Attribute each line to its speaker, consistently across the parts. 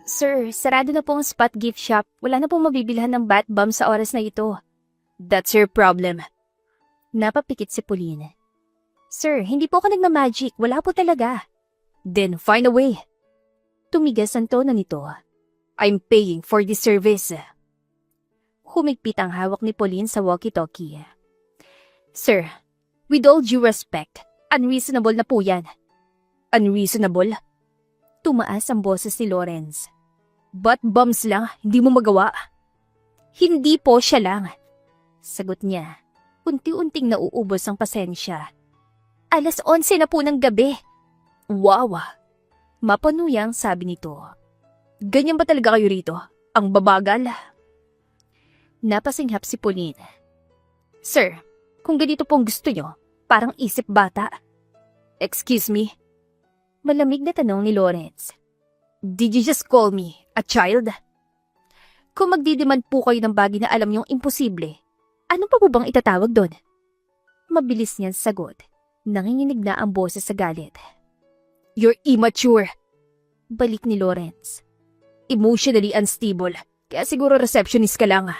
Speaker 1: Sir, sarado na po ang spot gift shop. Wala na pong mabibilhan ng bath bomb sa oras na ito. That's your problem. Napapikit si Pauline. Sir, hindi po ako nagmamagic. Wala po talaga. Then find a way. Tumigas ang tono nito. I'm paying for this service. Humigpit ang hawak ni Pauline sa walkie-talkie. Sir, with all due respect, unreasonable na po yan. Unreasonable? Tumaas ang boses ni Lawrence. Bath bombs lang, hindi mo magawa. Hindi po siya lang. Sagot niya. Unti-unting nauubos ang pasensya. 11:11 na po ng gabi. Wow! Mapanuyang sabi nito. Ganyan ba talaga kayo rito? Ang babagal? Napasinghap si Pauline. Sir, kung ganito pong gusto nyo, parang isip bata. Excuse me? Malamig na tanong ni Lawrence. Did you just call me a child? Kung magdidemand po kayo ng bagay na alam niyong imposible, ano pa po bang itatawag doon? Mabilis niyang sagot. Nanginginig na ang boses sa galit. You're immature. Balik ni Lawrence. Emotionally unstable, kaya siguro receptionist ka lang.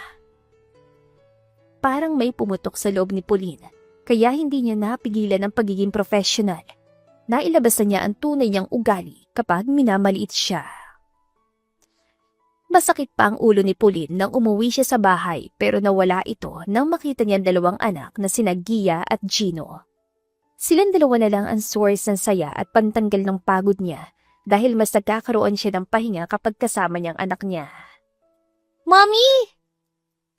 Speaker 1: Parang may pumutok sa loob ni Pauline, kaya hindi niya napigilan ang pagiging professional. Nailabas na niya ang tunay niyang ugali kapag minamaliit siya. Masakit pa ang ulo ni Pauline nang umuwi siya sa bahay pero nawala ito nang makita niya ang dalawang anak na sina Gia at Gino. Silang dalawa na lang ang source ng saya at pantanggal ng pagod niya dahil mas nagkakaroon siya ng pahinga kapag kasama niyang anak niya. Mommy!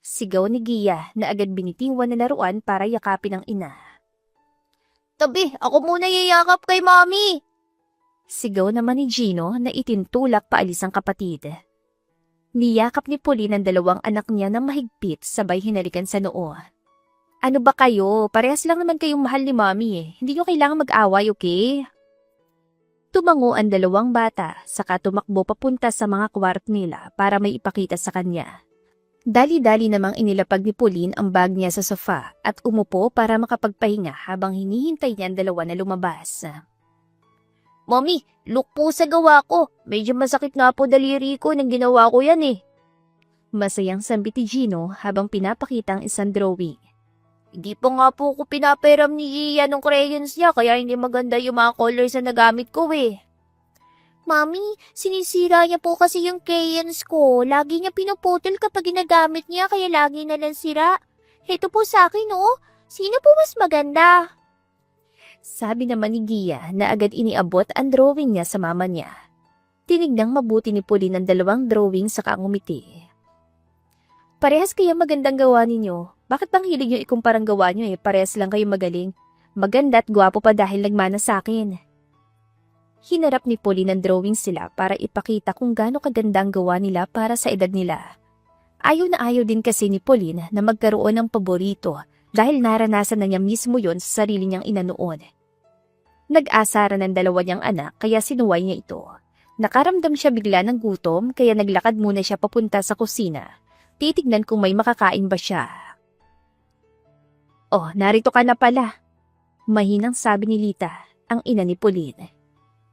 Speaker 1: Sigaw ni Gia na agad binitiwan na laruan para yakapin ang ina. Tabi, ako muna yayakap kay Mommy! Sigaw naman ni Gino na itintulak paalis ang kapatid. Niyakap ni Pauline ang dalawang anak niya na mahigpit sabay hinalikan sa noo. Ano ba kayo? Parehas lang naman kayong mahal ni Mommy eh. Hindi nyo kailangan mag-away, okay? Tumango ang dalawang bata, saka tumakbo papunta sa mga kwarto nila para may ipakita sa kanya. Dali-dali namang inilapag ni Pauline ang bag niya sa sofa at umupo para makapagpahinga habang hinihintay niya ang dalawa na lumabas. Mommy, look po sa gawa ko. Medyo masakit nga po daliri ko nang ginawa ko yan eh. Masayang sambit ni Gino habang pinapakita ang isang drawing. Hindi pa nga po ko pinaperam ni Iya ng crayons niya kaya hindi maganda yung mga colors na nagamit ko eh. Mami, sinisira niya po kasi yung crayons ko. Lagi niya pinuputol kapag ginagamit niya kaya lagi na lang sira. Heto po sa akin oh. Sino po mas maganda? Sabi naman ni Gia na agad iniabot ang drawing niya sa mama niya. Tinignang mabuti ni Pauline ang dalawang drawing saka ngumiti. Parehas kaya magandang gawa ninyo. Bakit bang hilig nyo ikumpara ang gawa nyo eh? Parehas lang kayo magaling. Maganda at gwapo pa dahil nagmana sa akin. Hinarap ni Pauline ang drawing sila para ipakita kung gaano kaganda ang gawa nila para sa edad nila. Ayaw na ayaw din kasi ni Pauline na magkaroon ng paborito dahil naranasan na niya mismo yon sa sarili niyang ina noon. Nag-asara ng dalawa niyang anak kaya sinuway niya ito. Nakaramdam siya bigla ng gutom kaya naglakad muna siya papunta sa kusina. Titignan kung may makakain ba siya. Oh, narito ka na pala. Mahinang sabi ni Lita, ang ina ni Pauline.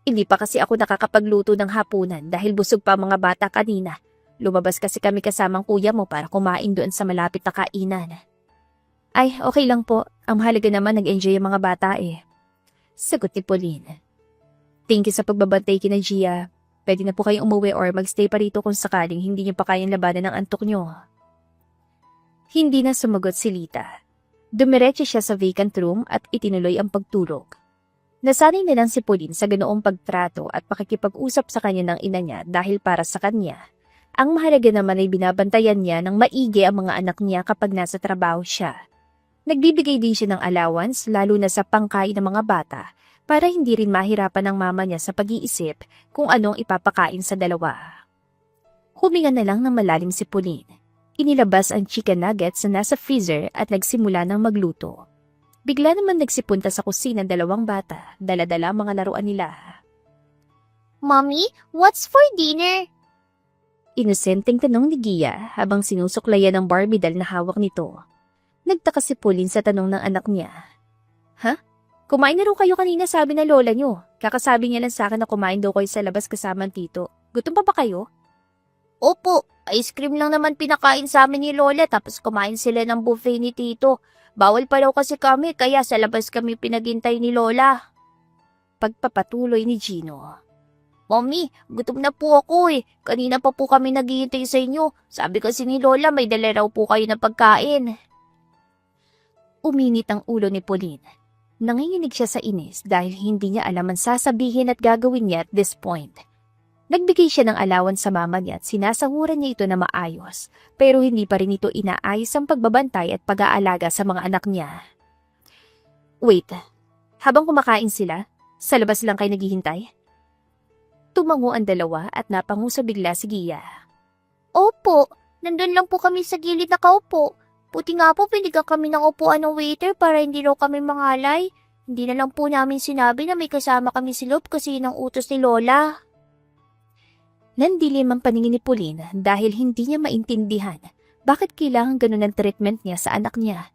Speaker 1: Hindi pa kasi ako nakakapagluto ng hapunan dahil busog pa mga bata kanina. Lumabas kasi kami kasamang kuya mo para kumain doon sa malapit na kainan. Ay, okay lang po. Ang mahalaga naman nag-enjoy ang mga bata eh. Sagot ni Pauline. Thank you sa pagbabantay kina Gia. Pwede na po kayong umuwi or magstay pa rito kung sakaling hindi niyo pa kayang labanan ng antok niyo. Hindi na sumagot si Lita. Dumiretso siya sa vacant room at itinuloy ang pagtulog. Nasanay na lang si Pauline sa ganoong pagtrato at pakikipag-usap sa kanya ng ina niya dahil para sa kanya. Ang mahalaga naman ay binabantayan niya ng maigi ang mga anak niya kapag nasa trabaho siya. Nagbibigay din siya ng allowance lalo na sa pangkain ng mga bata para hindi rin mahirapan ng mama niya sa pag-iisip kung anong ipapakain sa dalawa. Huminga na lang ng malalim si Pauline. Inilabas ang chicken nuggets na nasa freezer at nagsimula ng magluto. Bigla naman nagsipunta sa kusina ang dalawang bata, dala-dala mga laruan nila. Mommy, what's for dinner? Inosenteng tanong ni Gia habang sinusuklayan ng Barbie doll na hawak nito. Nagtaka si Pauline sa tanong ng anak niya. Ha? Kumain na raw kayo kanina sabi na lola niyo. Kakasabi niya lang sa akin na kumain daw kayo sa labas kasama ang tito. Gutom pa ba kayo? Opo, ice cream lang naman pinakain sa amin ni Lola tapos kumain sila ng buffet ni Tito. Bawal pa daw kasi kami kaya sa labas kami pinagintay ni Lola. Pagpapatuloy ni Gino. Mommy, gutom na po ako eh. Kanina pa po kami naghihintay sa inyo. Sabi kasi ni Lola may dala raw po kayo na pagkain. Uminit ang ulo ni Pauline. Nanginginig siya sa inis dahil hindi niya alam ang sasabihin at gagawin niya at this point. Nagbigay siya ng allowance sa mama niya at sinasahuran niya ito na maayos, pero hindi pa rin ito inaayos ang pagbabantay at pag-aalaga sa mga anak niya. Wait, habang kumakain sila, sa labas lang kayo naghihintay? Tumango ang dalawa at napanguso bigla si Gia. Opo, nandun lang po kami sa gilid nakaupo. Puti nga po pinigyan kami ng upuan ng waiter para hindi raw kami mangalay. Hindi na lang po namin sinabi na may kasama kami si Lop kasi yun ang utos ni Lola. Nandilim ang paningin ni Pauline dahil hindi niya maintindihan bakit kailangan ganun ang treatment niya sa anak niya.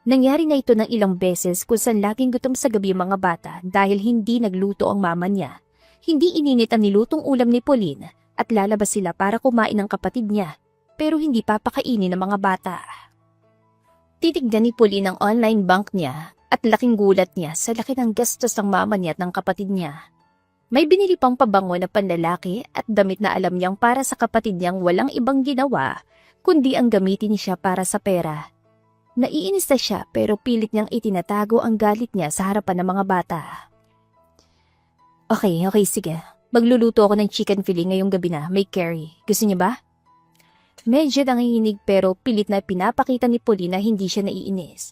Speaker 1: Nangyari na ito ng ilang beses kung saan laging gutom sa gabi ang mga bata dahil hindi nagluto ang mama niya. Hindi ininit ang nilutong ulam ni Pauline at lalabas sila para kumain ng kapatid niya pero hindi papakainin ng mga bata. Titignan ni Pauline ang online bank niya at laking gulat niya sa laki ng gastos ng mama niya at ng kapatid niya. May binili pang pabango na panlalaki at damit na alam niyang para sa kapatid niyang walang ibang ginawa kundi ang gamitin siya para sa pera. Naiinis na siya pero pilit niyang itinatago ang galit niya sa harapan ng mga bata. Okay, sige. Magluluto ako ng chicken fillet ngayong gabi na, may curry. Gusto niyo ba? Medyo nanginginig pero pilit na pinapakita ni Pauline na hindi siya naiinis.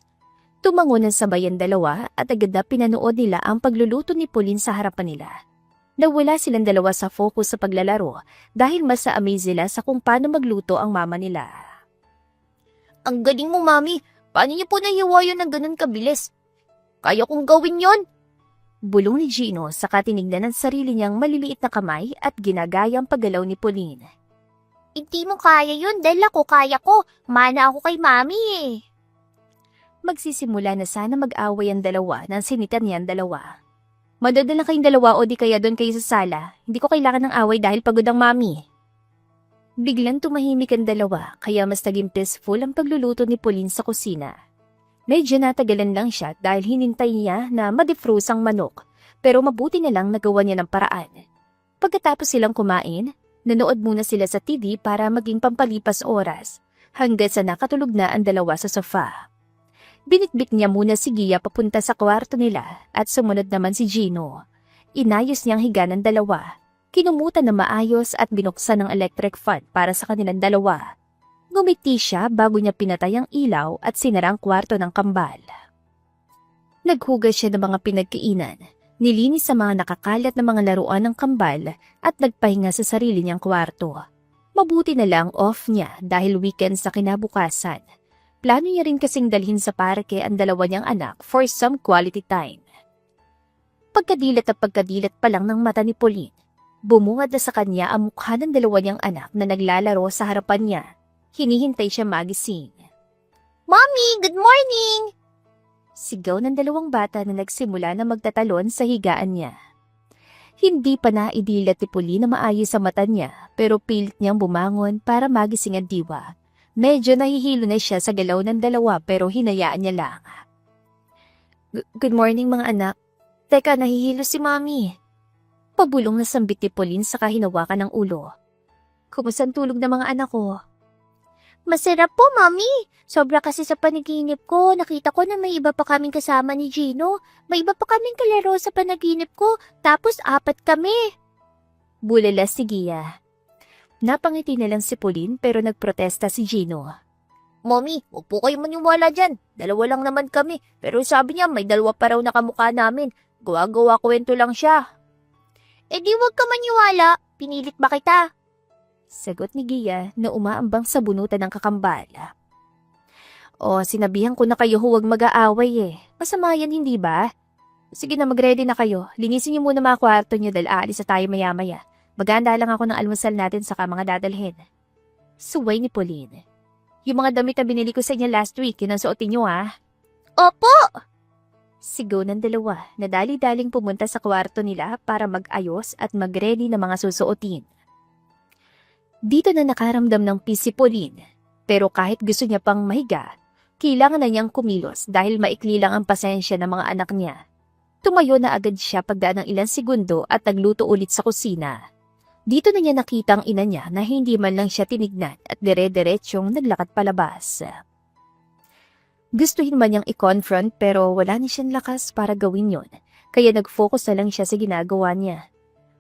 Speaker 1: Tumango ng sabay ang dalawa at agad na pinanood nila ang pagluluto ni Pauline sa harapan nila. Nawala silang dalawa sa focus sa paglalaro dahil mas sa-amaze sila sa kung paano magluto ang mama nila. Ang galing mo, Mami. Paano niyo po nahiwa yun ng ganun kabilis? Kaya kong gawin yon. Bulong ni Gino saka tinignan ng sarili niyang maliliit na kamay at ginagaya ang paggalaw ni Pauline. Hindi mo kaya yun dahil ako kaya ko. Mana ako kay Mami eh. Magsisimula na sana mag-away ang dalawa nang sinitan niya ang dalawa. Madadala kayong dalawa o di kaya doon kayo sa sala. Hindi ko kailangan ng away dahil pagod ang Mami. Biglang tumahimik ang dalawa kaya mas naging peaceful ang pagluluto ni Pauline sa kusina. Medyo natagalan lang siya dahil hinintay niya na ma-defrost ang manok pero mabuti na lang nagawa niya ng paraan. Pagkatapos silang kumain, nanood muna sila sa TV para maging pampalipas oras hanggang sa nakatulog na ang dalawa sa sofa. Binitbit niya muna si Gia papunta sa kwarto nila at sumunod naman si Gino. Inayos niyang higa ng dalawa, kinumutan na maayos at binuksan ng electric fan para sa kanilang dalawa. Ngumiti siya bago niya pinatay ang ilaw at sinara ang kwarto ng kambal. Naghugas siya ng mga pinagkainan, nilinis sa mga nakakalat na mga laruan ng kambal at nagpahinga sa sarili niyang kwarto. Mabuti na lang off niya dahil weekend sa kinabukasan. Plano niya rin kasing dalhin sa parke ang dalawa niyang anak for some quality time. Pagkadilat pa lang ng mata ni Pauline, bumungad na sa kanya ang mukha ng dalawa niyang anak na naglalaro sa harapan niya. Hinihintay siya magising. Mommy, good morning! Sigaw ng dalawang bata na nagsimula na magtatalon sa higaan niya. Hindi pa naidilat ni Pauline na maayos sa mata niya pero pilit niyang bumangon para magising ang diwa. Medyo nahihilo na siya sa galaw ng dalawa pero hinayaan niya lang. Good morning mga anak. Teka, nahihilo si Mami. Pabulong na sambit ni Pauline sa kahinawakan ng ulo. Kumusta ang tulog ng mga anak ko? Masarap po, Mami. Sobra kasi sa panaginip ko. Nakita ko na may iba pa kaming kasama ni Gino. May iba pa kaming kalaro sa panaginip ko. Tapos 4 kami. Bulala si Gia. Napangiti na lang si Pauline pero nagprotesta si Gino. Mommy, huwag po kayo maniwala dyan. 2 lang naman kami. Pero sabi niya may 2 pa raw na kamukha namin. Gawa-gawa kwento lang siya. Eh di huwag ka maniwala. Pinilit ba kita? Sagot ni Gia na umaambang sa bunutan ng kakambal. O, sinabihan ko na kayo huwag mag-aaway eh. Masama yan, hindi ba? Sige na, mag-ready na kayo. Linisin niyo muna mga kwarto niyo dahil aalis na tayo maya-maya. Maganda lang ako ng almusal natin saka mga dadalhin. Suway ni Pauline. Yung mga damit na binili ko sa inyo last week, yun ang suotin niyo ha? Opo! Sigaw ng dalawa na dali-daling pumunta sa kwarto nila para mag-ayos at mag-ready ng mga susuotin. Dito na nakaramdam ng peace si Pauline, pero kahit gusto niya pang mahiga, kailangan na niyang kumilos dahil maikli lang ang pasensya ng mga anak niya. Tumayo na agad siya pagdaan ng ilang segundo at nagluto ulit sa kusina. Dito na niya nakita ang ina niya na hindi man lang siya tinignan at dire-diretsyong naglakad palabas. Gustuhin man niyang i-confront pero wala na siyang lakas para gawin yon, kaya nag-focus na lang siya sa ginagawa niya.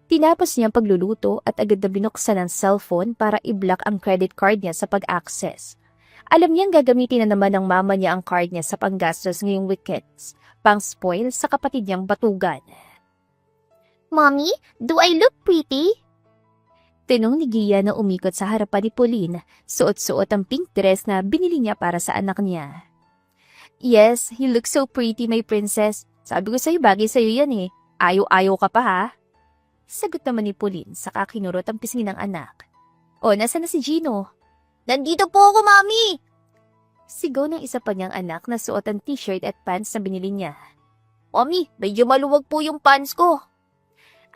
Speaker 1: Tinapos niya ang pagluluto at agad na binuksan ang cellphone para i-block ang credit card niya sa pag-access. Alam niyang gagamitin na naman ng mama niya ang card niya sa panggastos ngayong weekends, pang-spoil sa kapatid niyang batugan.
Speaker 2: Mommy, do I look pretty?
Speaker 1: Tinong ni Gia na umikot sa harapan ni Pauline, suot-suot ang pink dress na binili niya para sa anak niya. Yes, you look so pretty, my princess. Sabi ko sa'yo, bagay sa'yo yan eh. Ayaw-ayaw ka pa ha? Sagot naman ni Pauline, saka kinurot ang pisngi ng anak. O, nasa na si Gino?
Speaker 2: Nandito po ako, Mommy!
Speaker 1: Sigaw ng isa pa niyang anak na suot ang t-shirt at pants na binili niya.
Speaker 2: Mommy, medyo maluwag po yung pants ko.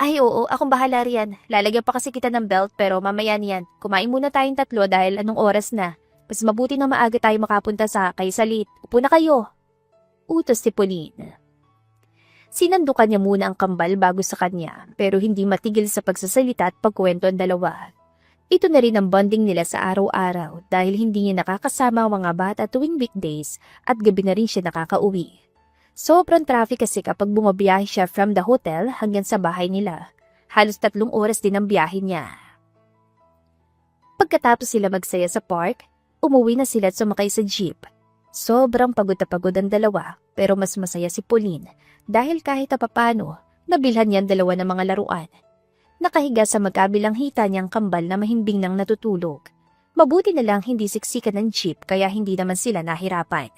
Speaker 1: Ay oo, akong bahala riyan. Lalagyan pa kasi kita ng belt pero mamaya niyan. Kumain muna tayong tatlo dahil anong oras na. Mas mabuti na maaga tayo makapunta sa kaysa late. Upo na kayo. Utos ni Pauline. Sinandukan niya muna ang kambal bago sa kanya pero hindi matigil sa pagsasalita at pagkwento ang dalawa. Ito na rin ang bonding nila sa araw-araw dahil hindi niya nakakasama ang mga bata tuwing weekdays at gabi na rin siya nakakauwi. Sobrang traffic kasi kapag bumabiyahe siya from the hotel hanggang sa bahay nila. Halos 3 oras din ang biyahe niya. Pagkatapos sila magsaya sa park, umuwi na sila at sumakay sa jeep. Sobrang pagod na pagod ang dalawa pero mas masaya si Pauline dahil kahit papano, nabilhan niya ang dalawa ng mga laruan. Nakahiga sa magkabilang hita niyang kambal na mahimbing nang natutulog. Mabuti na lang hindi siksikan ng jeep kaya hindi naman sila nahirapan.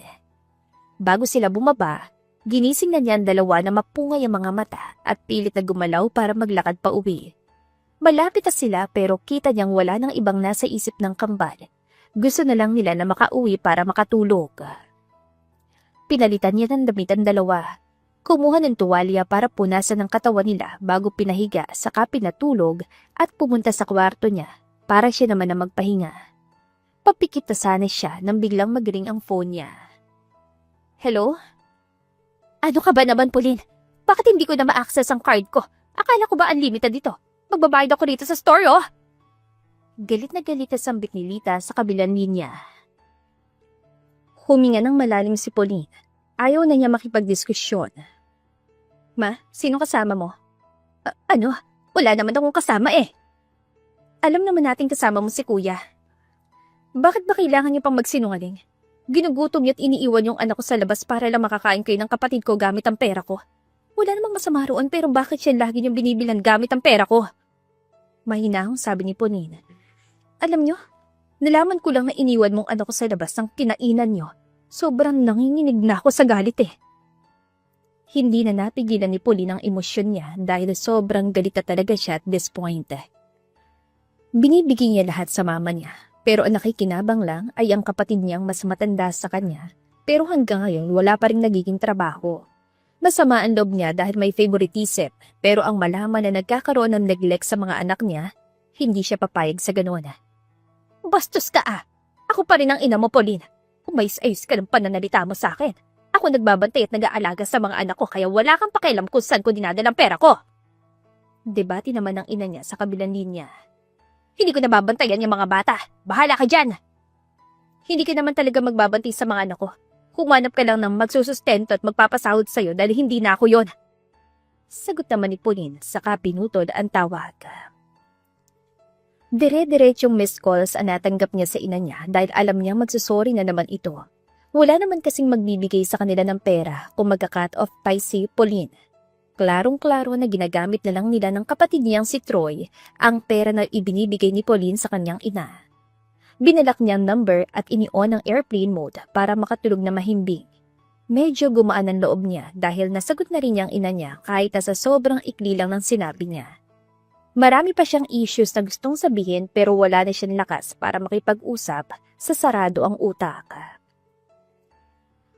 Speaker 1: Bago sila bumaba, ginising na niya ang dalawa na mapungay ang mga mata at pilit na gumalaw para maglakad pa uwi. Malapit na sila pero kita niyang wala nang ibang nasa isip ng kambal. Gusto na lang nila na makauwi para makatulog. Pinalitan niya ng damit ang dalawa. Kumuha ng tuwalya para punasan ang katawan nila bago pinahiga saka pinatulog at pumunta sa kwarto niya para siya naman na magpahinga. Papikit na sana siya nang biglang magring ang phone niya. Hello? Ano ka ba naman, Pauline? Bakit hindi ko na ma-access ang card ko? Akala ko ba unlimited dito? Magbabayad ako rito sa store, oh! Galit na galit na sambit ni Lita sa kabilang linya. Huminga ng malalim si Pauline. Ayaw na niya makipagdiskusyon. Ma, sino kasama mo? Ano? Wala naman akong kasama eh. Alam naman natin kasama mo si kuya. Bakit ba kailangan niyo pang magsinungaling? Ginugutom niyo at iniiwan yung anak ko sa labas para lang makakain kayo ng kapatid ko gamit ang pera ko. Wala namang masama roon pero bakit siya lagi niyong binibilan gamit ang pera ko? Mahinahong sabi ni Pauline. Alam niyo, nalaman ko lang na iniwan mong anak ko sa labas ng kinainan niyo. Sobrang nanginginig na ako sa galit eh. Hindi na napigilan ni Pauline ang emosyon niya dahil sobrang galit na talaga siya at this point. Binibigay niya lahat sa mama niya. Pero ang nakikinabang lang ay ang kapatid niyang mas matanda sa kanya. Pero hanggang ngayon wala pa rin nagiging trabaho. Masama ang loob niya dahil may favoritism. Pero ang malaman na nagkakaroon ng neglect sa mga anak niya, hindi siya papayag sa ganoon. Bastos ka ah! Ako pa rin ang ina mo, Pauline. Umayos-ayos ka ng pananalita mo sa akin. Ako nagbabantay at nag-aalaga sa mga anak ko kaya wala kang pakialam kung saan ko dinadala ang pera ko. Debate naman ng ina niya sa kabilang linya. Hindi ko nababantayan yung mga bata. Bahala ka dyan. Hindi ka naman talaga magbabantay sa mga anak ko. Humanap ka lang ng magsusustento at magpapasahod sa'yo dahil hindi na ako yon. Sagot naman ni Pauline saka pinutol ang tawag. Dire-diretsong missed calls ang natanggap niya sa ina niya dahil alam niyang magsusorry na naman ito. Wala naman kasing magbibigay sa kanila ng pera kung magka-cut off pa si Pauline. Klarong-klaro na ginagamit na lang nila ng kapatid niyang si Troy ang pera na ibinibigay ni Pauline sa kanyang ina. Binalak niya ang number at ini-on ang airplane mode para makatulog na mahimbing. Medyo gumaan ang loob niya dahil nasagot na rin niya ang ina niya kahit sa sobrang ikli lang ng sinabi niya. Marami pa siyang issues na gustong sabihin pero wala na siyang lakas para makipag-usap sa sarado ang utak.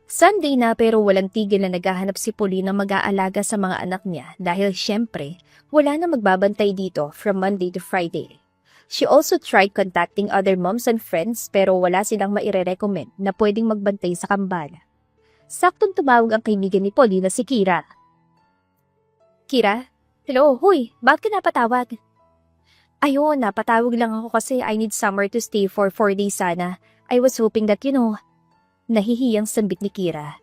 Speaker 1: Sunday na pero walang tigil na naghahanap si Pauline ng mag-aalaga sa mga anak niya dahil syempre wala na magbabantay dito from Monday to Friday. She also tried contacting other moms and friends pero wala silang maire-recommend na pwedeng magbantay sa kambal. Saktong tumawag ang kaibigan ni Pauline na si Kira. Kira? Hello, huy, bakit ka napatawag? Ayun, napatawag lang ako kasi I need somewhere to stay for 4 days sana. I was hoping that, nahihiyang sambit ni Kira.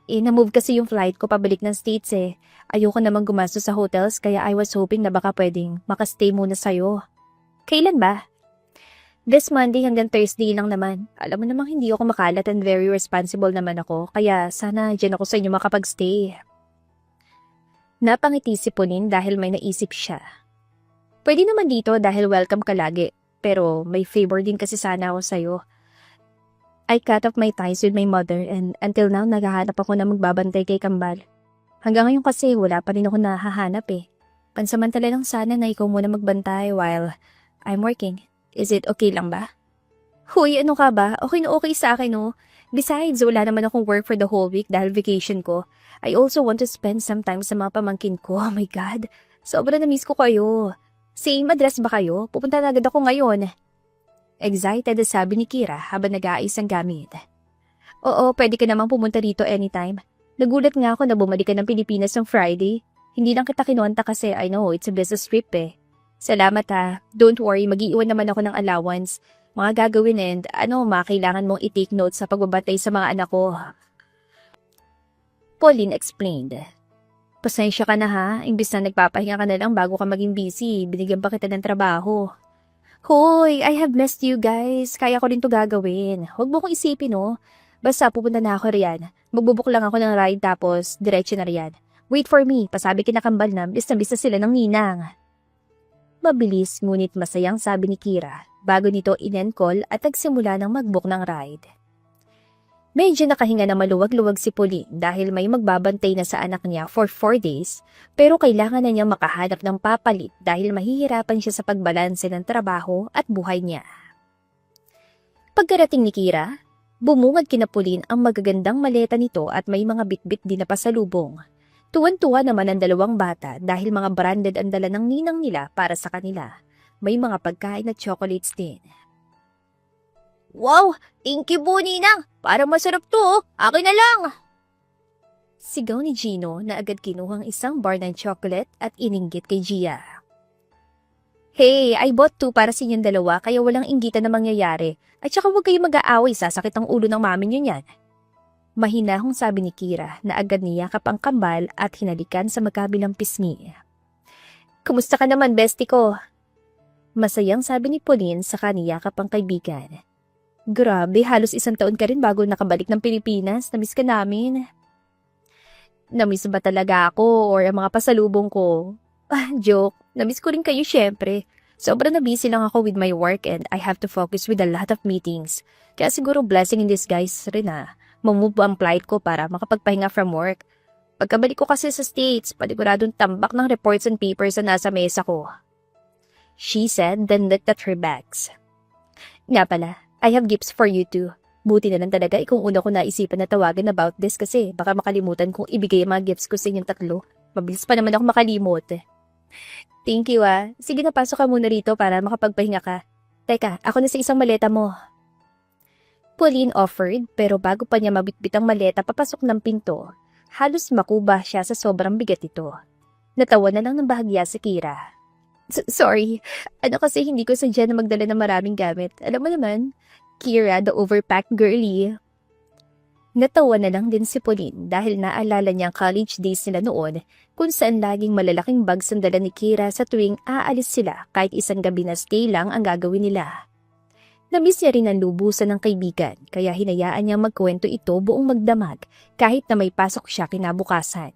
Speaker 1: Na-move kasi yung flight ko pabalik ng States eh. Ayoko namang gumastos sa hotels kaya I was hoping na baka pwedeng makastay muna sa'yo. Kailan ba? This Monday hanggang Thursday lang naman. Alam mo namang hindi ako makalat and very responsible naman ako kaya sana dyan ako sa inyo makapag-stay. Napangiti si Pauline dahil may naisip siya. Pwede naman dito dahil welcome ka lagi pero may favor din kasi sana ako sa'yo. I cut off my ties with my mother and until now naghahanap ako na magbabantay kay Kambal. Hanggang ngayon kasi wala pa rin ako nahahanap eh. Pansamantala lang sana na ikaw muna magbantay while I'm working. Is it okay lang ba? Huy, ano ka ba? Okay na okay sa akin no? Besides, wala naman akong work for the whole week dahil vacation ko. I also want to spend some time sa mga pamangkin ko. Oh my God, sobrang na-miss ko kayo. Same address ba kayo? Pupunta na agad ako ngayon. Excited na sabi ni Kira habang nag-aayos ang gamit. Oo, pwede ka namang pumunta rito anytime. Nagulat nga ako na bumalik ka ng Pilipinas ng Friday. Hindi lang kita kinuwanta kasi I know it's a business trip eh. Salamat ha. Don't worry, mag-iiwan naman ako ng allowance. Mga gagawin and kailangan mong i-take notes sa pagbabantay sa mga anak ko. Pauline explained. Pasensya ka na ha, imbis na nagpapahinga ka na lang bago ka maging busy, binigyan pa kita ng trabaho. Hoy, I have blessed you guys. Kaya ko rin to gagawin. Huwag mo kong isipin, no? Basta pupunta na ako riyan. Magbubuk lang ako ng ride tapos diretso na riyan. Wait for me. Pasabi kinakambal na bis na sila ng ninang. Mabilis ngunit masayang sabi ni Kira bago nito in-call at nagsimula ng mag-book ng ride. Medyo nakahinga na maluwag-luwag si Pauline dahil may magbabantay na sa anak niya for 4 days pero kailangan na niyang makahanap ng papalit dahil mahihirapan siya sa pagbalanse ng trabaho at buhay niya. Pagkarating ni Kira, bumungad kina Pauline ang magagandang maleta nito at may mga bitbit din na pasalubong. Tuwan-tuwa naman ang dalawang bata dahil mga branded ang dala ng ninang nila para sa kanila. May mga pagkain at chocolates din. Wow! Thank you po, Ninang! Parang masarap to, akin na lang! Sigaw ni Gino na agad kinuhang isang bar ng chocolate at ininggit kay Gia. Hey, I bought 2 para sa inyong dalawa kaya walang inggitan na mangyayari. At saka huwag kayo mag-aaway, sasakit ang ulo ng mami niyo niyan. Mahinahong sabi ni Kira na agad niyakap ang kambal at hinalikan sa magkabilang pisngi. Kumusta ka naman, bestie ko? Masayang sabi ni Pauline sa kaniyakap ang kaibigan. Grabe, halos 1 taon ka rin bago nakabalik ng Pilipinas. Namiss ka namin. Namiss ba talaga ako or ang mga pasalubong ko? Joke. Namiss ko rin kayo syempre. Sobrang na busy lang ako with my work and I have to focus with a lot of meetings. Kaya siguro blessing in disguise rin Mamove ang flight ko para makapagpahinga from work. Pagkabalik ko kasi sa States, paniguradong tambak ng reports and papers na nasa mesa ko. She said, then looked at her bags. Nga pala, I have gifts for you too. Buti na lang talaga kung una ko naisipan na tawagan about this kasi baka makalimutan kong ibigay ang mga gifts ko sa inyong 3. Mabilis pa naman ako makalimot. Thank you Sige na, pasok ka muna rito para makapagpahinga ka. Teka, ako na sa isang maleta mo. Pauline offered pero bago pa niya mabitbit ang maleta papasok ng pinto, halos makuba siya sa sobrang bigat ito. Natawa na lang ng bahagya si Kira. Sorry, kasi hindi ko sadya na magdala ng maraming gamit. Alam mo naman, Kira, the overpacked girly. Natawa na lang din si Pauline dahil naalala niya ang college days nila noon kung saan laging malalaking bags ang dala ni Kira sa tuwing aalis sila kahit isang gabi na stay lang ang gagawin nila. Namiss niya rin ang lubusan ng kaibigan kaya hinayaan niyang magkwento ito buong magdamag kahit na may pasok siya kinabukasan.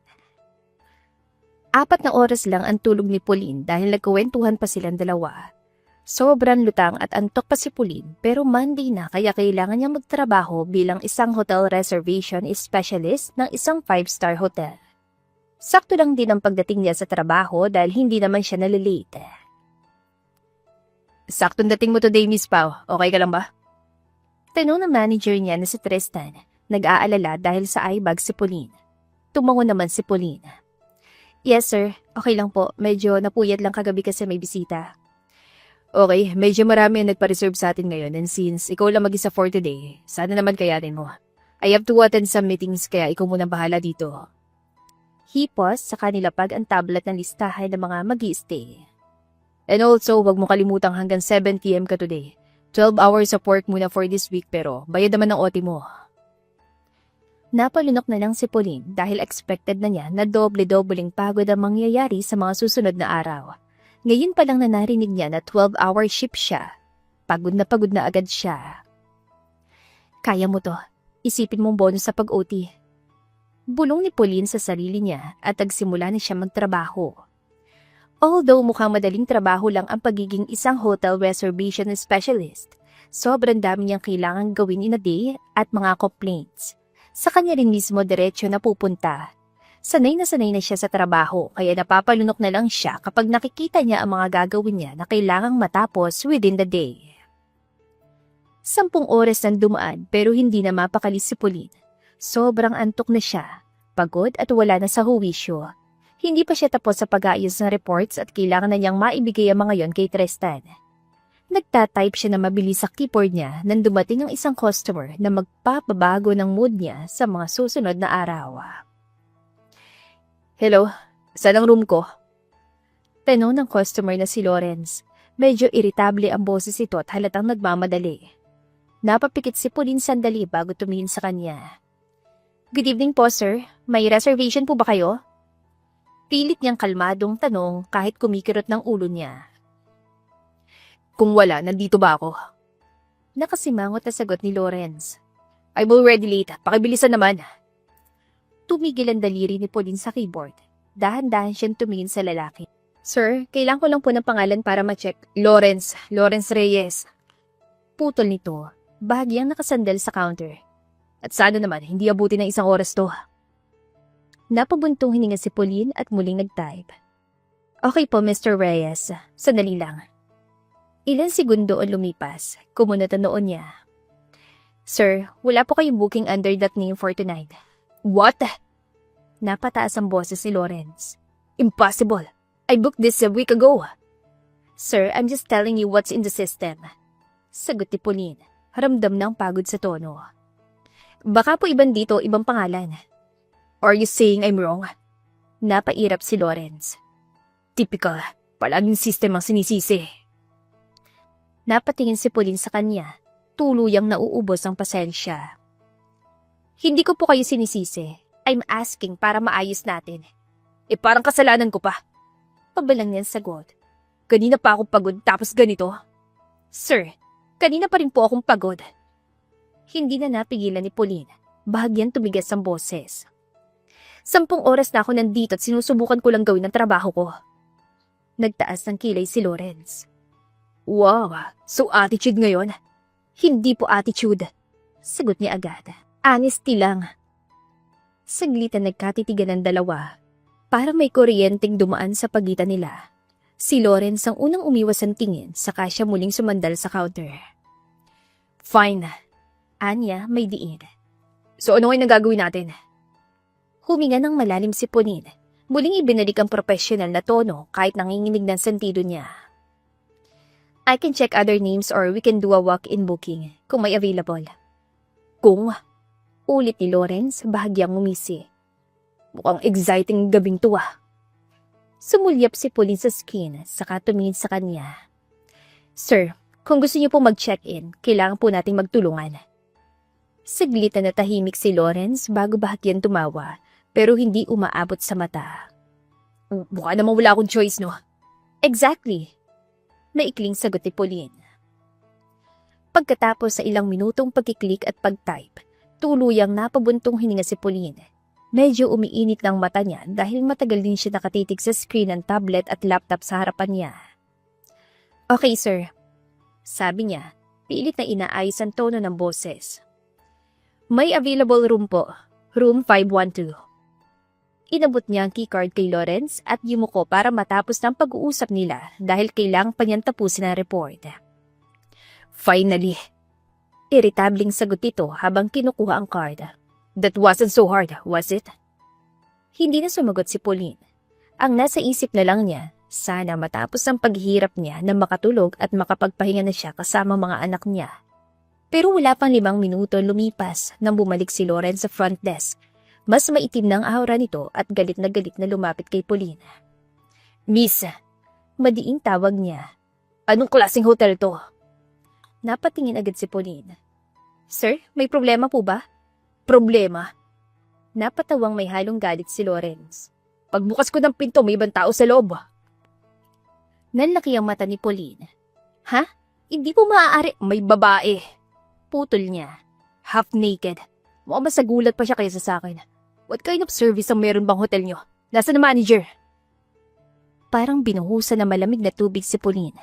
Speaker 1: 4 na oras lang ang tulog ni Pauline dahil nagkwentuhan pa silang dalawa. Sobrang lutang at antok pa si Pauline pero Monday na kaya kailangan niya magtrabaho bilang isang hotel reservation specialist ng isang 5-star hotel. Sakto lang din ang pagdating niya sa trabaho dahil hindi naman siya nalilate. Saktong dating mo today, Miss Pao. Okay ka lang ba? Tanong ng manager niya na si Tristan. Nag-aalala dahil sa eyebag si Pauline. Tumango naman si Pauline. Yes, sir. Okay lang po. Medyo napuyat lang kagabi kasi may bisita. Okay, medyo marami ang nagpa-reserve sa atin ngayon and since ikaw lang mag-isa for today, sana naman kayanin mo. I have to attend some meetings kaya ikaw muna bahala dito. Hipos sa kanila pag ang tablet ng listahan ng mga mag-i-stay. And also, wag mo kalimutang hanggang 7 p.m. ka today. 12 hours of work muna for this week pero bayad naman ng OT mo. Napalunok na lang si Pauline dahil expected na niya na doble-dobling pagod ang mangyayari sa mga susunod na araw. Ngayon pa lang na narinig niya na 12-hour shift siya. Pagod na agad siya. Kaya mo to. Isipin mong bonus sa pag-OT. Bulong ni Pauline sa sarili niya at nagsimula na siya magtrabaho. Although mukhang madaling trabaho lang ang pagiging isang hotel reservation specialist, sobrang dami niyang kailangang gawin in a day at mga complaints. Sa kanya rin mismo diretsyo na pupunta. Sanay na siya sa trabaho kaya napapalunok na lang siya kapag nakikita niya ang mga gagawin niya na kailangang matapos within the day. 10 oras nang dumaan pero hindi na mapakalis si Pauline. Sobrang antok na siya, pagod at wala na sa huwisyo. Hindi pa siya tapos sa pag-aayos ng reports at kailangan na niyang maibigay ang mga yon kay Tristan. Nagtatype siya na mabilis sa keyboard niya nang dumating ang isang customer na magpapabago ng mood niya sa mga susunod na araw. Hello, saan ang room ko? Tanong ng customer na si Lawrence. Medyo irritable ang boses ito at halatang nagmamadali. Napapikit si Pauline sandali bago tumingin sa kanya. Good evening po, sir. May reservation po ba kayo? Pilit niyang kalmadong tanong kahit kumikirot ng ulo niya. Kung wala, nandito ba ako? Nakasimangot na sagot ni Lawrence. I'm already late. Pakibilisan naman. Tumigil ang daliri ni Pauline sa keyboard. Dahan-dahan siyang tumingin sa lalaki. Sir, kailangan ko lang po ng pangalan para ma-check. Lawrence Reyes. Putol nito. Bahagyang nakasandal sa counter. At sana naman, hindi abuti ng 1 oras to. Napabuntong hininga si Pauline at muling nag-type. Okay po, Mr. Reyes. Sandali lang. Ilang segundo ang lumipas. Kumunot ang noon niya. Sir, wala po kayong booking under that name for tonight. What? Napataas ang boses ni Lawrence. Impossible. I booked this a week ago. Sir, I'm just telling you what's in the system. Sagot ni Pauline. Ramdam ng pagod sa tono. Baka po ibang dito, ibang pangalan. Are you saying I'm wrong? Napairap si Lawrence. Typical. Palaging system ang sinisisi. Napatingin si Pauline sa kanya. Tuluyang nauubos ang pasensya. Hindi ko po kayo sinisisi. I'm asking para maayos natin. Parang kasalanan ko pa. Pabalang niyan sagot. Kanina pa ako pagod tapos ganito. Sir, kanina pa rin po akong pagod. Hindi na napigilan ni Pauline. Bahagyan tumigas ang boses. 10 oras na ako nandito at sinusubukan ko lang gawin ang trabaho ko. Nagtaas ng kilay si Lawrence. Wow, so attitude ngayon? Hindi po attitude. Sagot niya agad. Honesty lang. Saglitan nagkatitigan ng dalawa. Parang may kuryenteng dumaan sa pagitan nila. Si Lawrence ang unang umiwas ang tingin, saka siya muling sumandal sa counter. Fine. Anya, may diin. So ano ngayon ang gagawin natin? Huminga ng malalim si Pauline. Muling ibinalik ang professional na tono kahit nanginginig ng sentido niya. I can check other names or we can do a walk-in booking kung may available. Kung? Ulit ni Lawrence, bahagyang umisi. Mukhang exciting gabing to ah. Sumulyap si Pauline sa screen, saka tumingin sa kanya. Sir, kung gusto niyo po mag-check-in, kailangan po nating magtulungan. Saglit na natahimik si Lawrence bago bahagyan tumawa, pero hindi umaabot sa mata. Mukha namang wala akong choice, no? Exactly. Maikling sagot ni Pauline. Pagkatapos sa ilang minutong pagkiklik at pag-type, tuluyang napabuntong hininga si Pauline. Medyo umiinit ng mata niya dahil matagal din siya nakatitig sa screen ng tablet at laptop sa harapan niya. Okay, sir. Sabi niya, pilit na inaayos ang tono ng boses. May available room po. Room 512. Inabot niya ang keycard kay Lawrence at yumuko para matapos ng pag-uusap nila dahil kailangang pa niyang tapusin ang report. Finally. Irritabling sagot ito habang kinukuha ang card. That wasn't so hard, was it? Hindi na sumagot si Pauline. Ang nasa isip na lang niya, Sana matapos ang paghihirap niya na makatulog at makapagpahinga na siya kasama mga anak niya. Pero wala pang 5 minuto lumipas nang bumalik si Lauren sa front desk. Mas maitim ng aura nito at galit na lumapit kay Pauline. Miss, madiing tawag niya. Anong klaseng hotel to? Napatingin agad si Pauline. Sir, may problema po ba? Problema? Napatawang may halong galit si Lawrence. Pagbukas ko ng pinto, may ibang tao sa loob. Nanlaki ang mata ni Pauline. Ha? Hindi po maaari. May babae. Putol niya. Half naked. Mukhang mas nagulat pa siya kaysa sa akin. What kind of service ang meron bang hotel nyo? Nasaan na manager? Parang binuhusan na malamig na tubig si Pauline.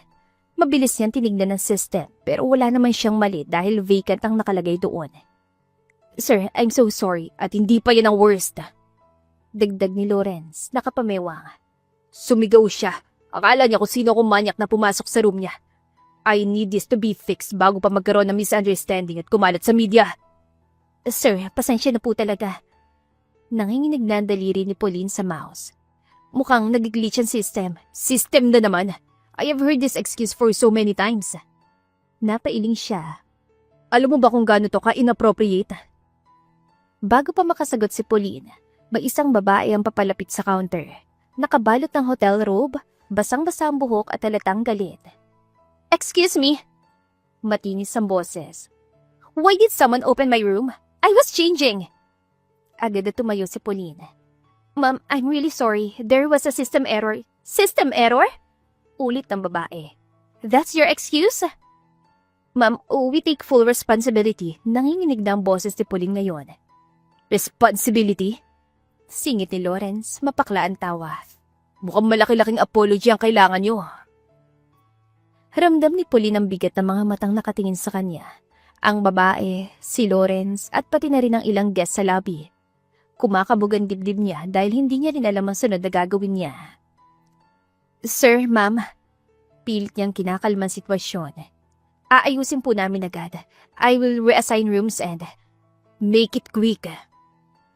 Speaker 1: Mabilis niyang tinignan ng system pero wala naman siyang mali dahil vacant ang nakalagay doon. Sir, I'm so sorry at hindi pa yan ang worst. Dagdag ni Lawrence, nakapamewang. Sumigaw siya. Akala niya kung sino kong manyak na pumasok sa room niya. I need this to be fixed bago pa magkaroon ng misunderstanding at kumalat sa media. Sir, pasensya na po talaga. Nanginginig na ang daliri ni Pauline sa mouse. Mukhang nag-glitch ang system. System na naman. I have heard this excuse for so many times. Napailing siya. Alam mo ba kung gaano to ka-inappropriate? Bago pa makasagot si Pauline, may isang babae ang papalapit sa counter. Nakabalot ng hotel robe, basang-basa ang buhok at halatang galit. Excuse me? Matinis ang boses. Why did someone open my room? I was changing. Agad na tumayo si Pauline. Ma'am, I'm really sorry. There was a system error. System error? Ulit ng babae. That's your excuse? Ma'am, we take full responsibility. Nanginginig na ang boses ni Pauline ngayon. Responsibility? Singit ni Lawrence, mapakla ang tawa. Mukhang malaki-laking apology ang kailangan nyo. Ramdam ni Pauline ang bigat ng mga matang nakatingin sa kanya. Ang babae, si Lawrence at pati na rin ang ilang guest sa lobby. Kumakabog ang dibdib niya dahil hindi niya rin alam ang sunod na gagawin niya. Sir, ma'am, pilit niyang kinakalma ang sitwasyon. Aayusin po namin agad. I will reassign rooms and make it quick.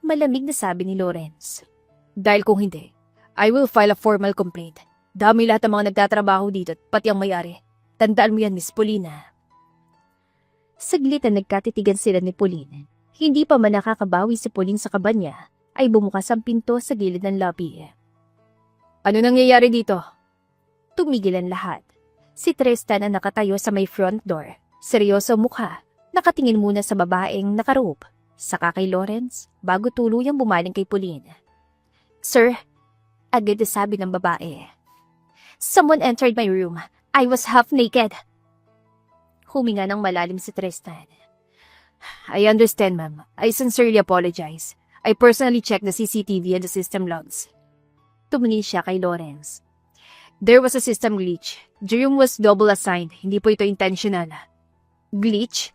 Speaker 1: Malamig na sabi ni Lawrence. Dahil kung hindi, I will file a formal complaint. Dami lahat ng mga nagtatrabaho dito at pati ang may-ari. Tandaan mo yan, Miss Paulina. Saglit na nagkatitigan sila ni Pauline. Hindi pa man nakakabawi si Pauline sa kaba niya, ay bumukas ang pinto sa gilid ng lobby. Ano nangyayari dito? Tumigil ang lahat. Si Tristan ang nakatayo sa may front door. Seryoso mukha, nakatingin muna sa babaeng nakarobe. Saka kay Lawrence, bago tuluyang bumaling kay Pauline. Sir, agad na sabi ng babae. Someone entered my room. I was half naked. Huminga ng malalim si Tristan. I understand, ma'am. I sincerely apologize. I personally checked the CCTV and the system logs. Tumingin siya kay Lawrence. There was a system glitch. The room was double assigned. Hindi po ito intentional. Glitch?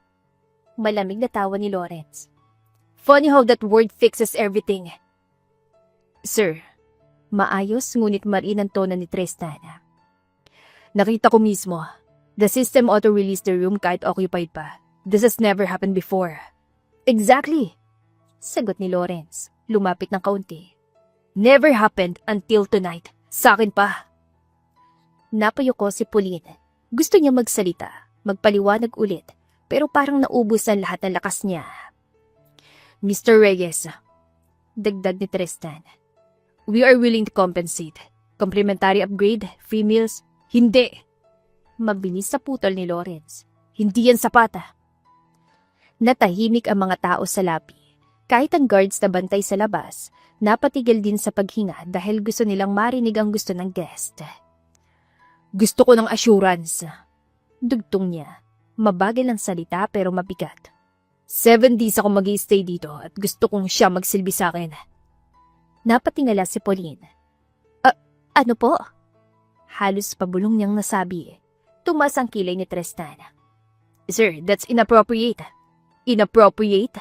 Speaker 1: Malamig na tawa ni Lawrence. Funny how that word fixes everything. Sir, maayos ngunit marin ang tono ni Tristan. Nakita ko mismo. The system auto-released the room kahit occupied pa. This has never happened before. Exactly. Sagot ni Lawrence. Lumapit ng kaunti. Never happened until tonight. Sa akin pa. Napayuko si Pauline. Gusto niya magsalita, magpaliwanag ulit, pero parang naubos ang lahat ng lakas niya. Mr. Reyes, dagdag ni Tristan. We are willing to compensate. Complimentary upgrade, free meals, hindi. Mabilis sa putol ni Lawrence. Hindi yan sapat. Natahimik ang mga tao sa lobby. Kahit ang guards na bantay sa labas, napatigil din sa paghinga dahil gusto nilang marinig ang gusto ng guest. Gusto ko ng assurance. Dugtong niya. Mabagal ang salita pero mabigat. 7 days ako mag-i-stay dito at gusto kong siya magsilbi sa akin. Napatingala si Pauline. Ano po? Halos pabulong niyang nasabi. Tumaas ang kilay ni Tristan. Sir, that's inappropriate. Inappropriate?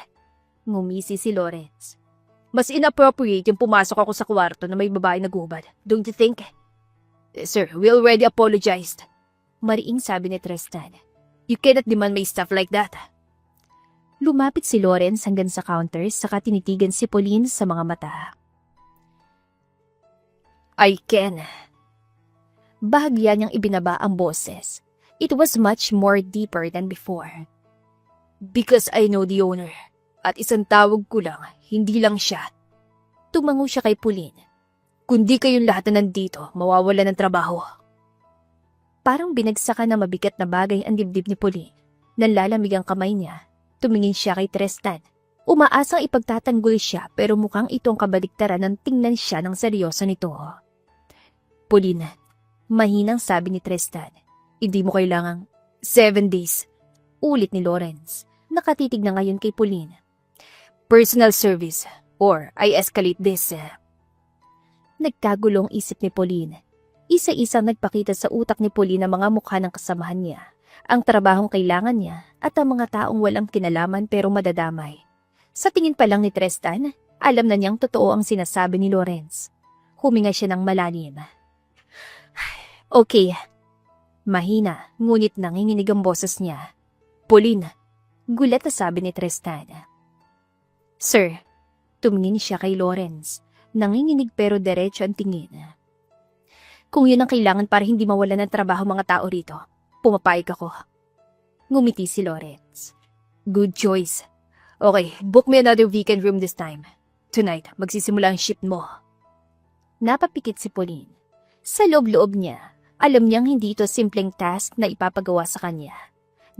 Speaker 1: Ngumisi si Lawrence. Mas inappropriate yung pumasok ako sa kwarto na may babae nagubad. Don't you think? Sir, we already apologized. Mariing sabi ni Tristan. You cannot demand my stuff like that. Lumapit si Lawrence hanggang sa counter saka tinitigan si Pauline sa mga mata. I can. Bahagya niyang ibinaba ang boses. It was much more deeper than before. Because I know the owner. At isang tawag ko lang, hindi lang siya. Tumango siya kay Pauline. Kundi kayong lahat na nandito, mawawala ng trabaho. Parang binagsakan na mabigat na bagay ang dibdib ni Pauline. Nanlalamig ang kamay niya. Tumingin siya kay Tristan. Umaasang ipagtatanggol siya pero mukhang itong kabaliktaran ng tingnan siya ng seryoso nito. Pauline, mahinang sabi ni Tristan. Hindi mo kailangang 7 days. Ulit ni Lawrence. Nakatitig na ngayon kay Pauline. Personal service or I escalate this. Nagkagulong isip ni Pauline. Isa-isang nagpakita sa utak ni Pauline ang mga mukha ng kasamahan niya, ang trabahong kailangan niya at ang mga taong walang kinalaman pero madadamay. Sa tingin pa lang ni Tristan, alam na niyang totoo ang sinasabi ni Lawrence. Huminga siya ng malalim. Okay. Mahina, ngunit nanginginig ang boses niya. Pauline, gulat na sabi ni Tristan. Sir, tumingin siya kay Lawrence. Nanginginig pero diretso ang tingin. Kung yun ang kailangan para hindi mawala ng trabaho mga tao rito, pumapayag ako. Ngumiti si Lawrence. Good choice. Okay, book me another weekend room this time. Tonight, magsisimula ang shift mo. Napapikit si Pauline. Sa loob-loob niya, alam niyang hindi ito simpleng task na ipapagawa sa kanya.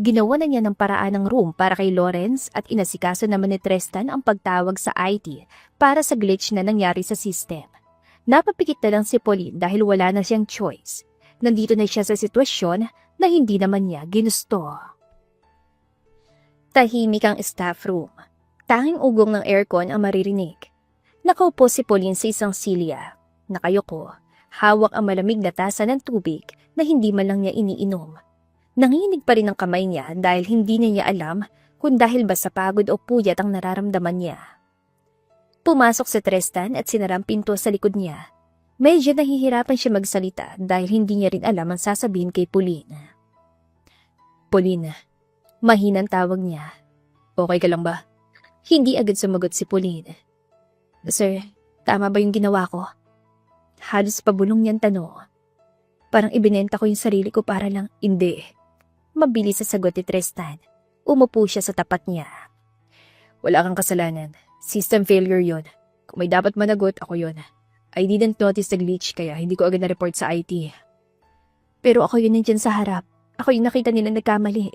Speaker 1: Ginawa na niya ng paraan ng room para kay Lawrence at inasikaso naman ni Tristan ang pagtawag sa IT para sa glitch na nangyari sa system. Napapikit na lang si Pauline dahil wala na siyang choice. Nandito na siya sa sitwasyon na hindi naman niya ginusto. Tahimik ang staff room. Tanging ugong ng aircon ang maririnig. Nakaupo si Pauline sa isang silya. Nakayoko, hawak ang malamig na tasa ng tubig na hindi man lang niya iniinom. Nanginginig pa rin ang kamay niya dahil hindi niya alam kung dahil ba sa pagod o puyat ang nararamdaman niya. Pumasok si Tristan at sinara ang pinto sa likod niya. Medyo nahihirapan siya magsalita dahil hindi niya rin alam ang sasabihin kay Pauline. Pauline, mahinang tawag niya. Okay ka lang ba? Hindi agad sumagot si Pauline. Sir, tama ba yung ginawa ko? Halos pabulong niyang tanong. Parang ibinenta ko yung sarili ko para lang, hindi. Mabilis sa sagot ni Tristan. Umupo siya sa tapat niya. Wala kang kasalanan. System failure yon. Kung may dapat managot, ako yon. I didn't notice the glitch kaya hindi ko agad na-report sa IT. Pero ako yun nandyan sa harap. Ako yung nakita nila nagkamali.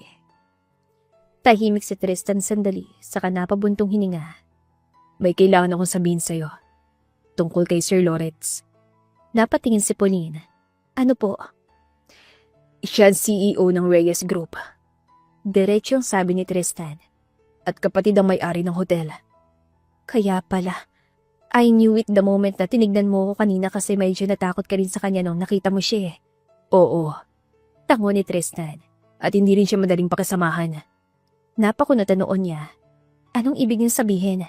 Speaker 1: Tahimik si Tristan sandali, saka napabuntong hininga. May kailangan akong sabihin sa'yo. Tungkol kay Sir Lawrence. Napatingin si Pauline. Ano po? Siya ang CEO ng Reyes Group. Diretsyong sabi ni Tristan. At kapatid ang may-ari ng hotel. Kaya pala. I knew it the moment na tinignan mo ko kanina kasi medyo natakot ka rin sa kanya nung nakita mo siya eh. Oo. Tango ni Tristan. At hindi rin siya madaling pakasamahan. Napakunot ang noon niya. Anong ibig niyang sabihin?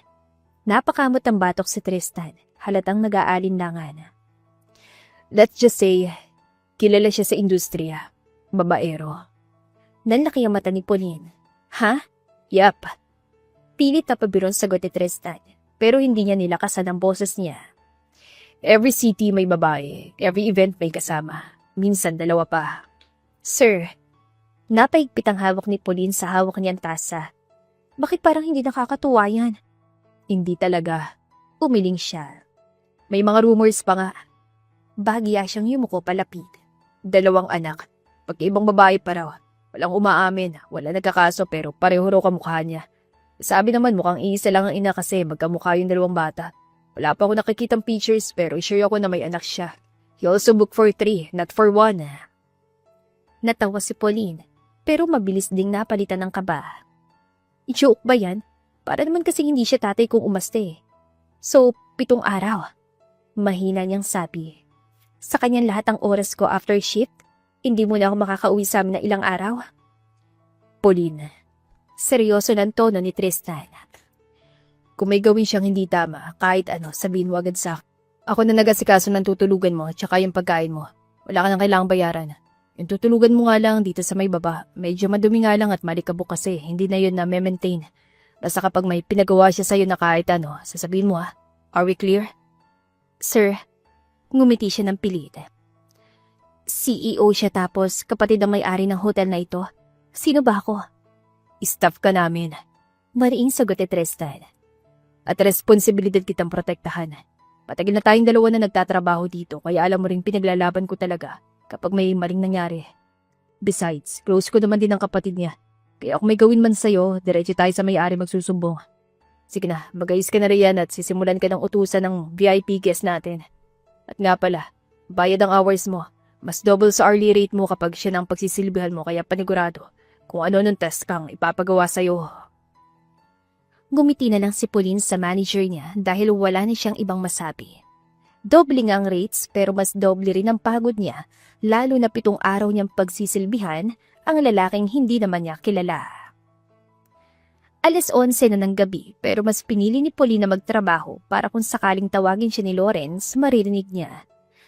Speaker 1: Napakamot ang batok si Tristan. Halatang nag-aalinlangan. Let's just say, kilala siya sa industriya. Babaero. Nanlaki ang mata ni Pauline. Ha? Yap. Pilit na pabirong sagot ni Tristan, pero hindi niya nilakasan ang boses niya. Every city may babae, every event may kasama. Minsan dalawa pa. Sir, napaigpit ang hawak ni Pauline sa hawak niyang tasa. Bakit parang hindi nakakatuwa yan? Hindi talaga. Umiling siya. May mga rumors pa nga. Bahagya siyang yumuko palapit. 2 anak. Pagkaibang babae pa raw. Walang umaamin. Wala nagkakaso pero pareho raw kamukha niya. Sabi naman mukhang iisa lang ang ina kasi magkamukha yung 2 bata. Wala pa ako nakikitang pictures pero sure ako na may anak siya. He also booked for 3, not for 1. Natawa si Pauline pero mabilis ding napalitan ng kaba. Joke ba yan? Para naman kasi hindi siya tatay kung umaste. So, 7 araw. Mahina niyang sabi. Sa kanyang lahat ang oras ko after shift, hindi mo na ako makakauwi sa amin na ilang araw. Pauline, seryoso ng tono ni Tristan. Kung may gawin siyang hindi tama, kahit ano, sabihin mo agad sa akin. Ako na nag-asikaso ng tutulugan mo, tsaka yung pagkain mo. Wala ka nang kailangang bayaran. Yung tutulugan mo nga lang dito sa may baba, medyo madumi nga lang at malikabok kasi, hindi na yun na maintain. Basta kapag may pinagawa siya sa'yo na kahit ano, sasabihin mo ha. Are we clear? Sir, ngumiti siya ng pilit. CEO siya tapos kapatid ang may-ari ng hotel na ito. Sino ba ako? Staff ka namin. Mariing sagot ni Tristan. At responsibilidad kitang protektahan. Matagal na tayong dalawa na nagtatrabaho dito kaya alam mo rin pinaglalaban ko talaga kapag may maling nangyari. Besides, close ko naman din ang kapatid niya. Kaya kung may gawin man sa'yo, diretso tayo sa may-ari magsusumbong. Sige na, magayos ka na riyan at sisimulan ka ng utusan ng VIP guest natin. At nga pala, bayad ang hours mo. Mas double sa hourly rate mo kapag siya ng pagsisilbihan mo kaya panigurado kung ano nung test kang ipapagawa sa'yo. Gumiti na lang si Pauline sa manager niya dahil wala na siyang ibang masabi. Doble nga ang rates pero mas doble rin ang pagod niya lalo na 7 araw niyang pagsisilbihan ang lalaking hindi naman niya kilala. 11:00 na ng gabi pero mas pinili ni Pauline na magtrabaho para kung sakaling tawagin siya ni Lawrence maririnig niya.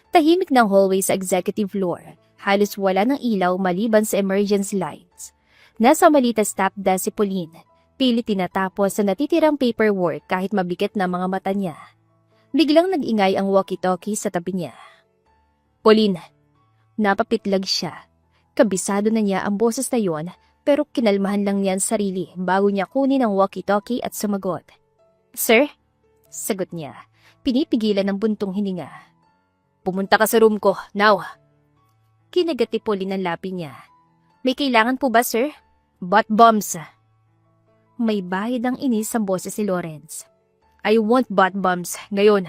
Speaker 1: Tahimik ng hallway sa executive floor, halos wala ng ilaw maliban sa emergency lights. Nasa malita staff desk si Pauline. Pilit tinatapos sa natitirang paperwork kahit mabigat na mga mata niya. Biglang nag-ingay ang walkie-talkie sa tabi niya. Pauline, napapitlag siya. Kabisado na niya ang boses na yon pero kinalmahan lang niya ang sarili bago niya kunin ang walkie-talkie at sumagot. Sir? Sagot niya, pinipigilan ng buntong hininga. Pumunta ka sa room ko, now. Kinagat ni Pauline ang labi niya. May kailangan po ba, sir? Butt bombs. May bahid ang inis sa boses si Lawrence. I want butt bombs ngayon.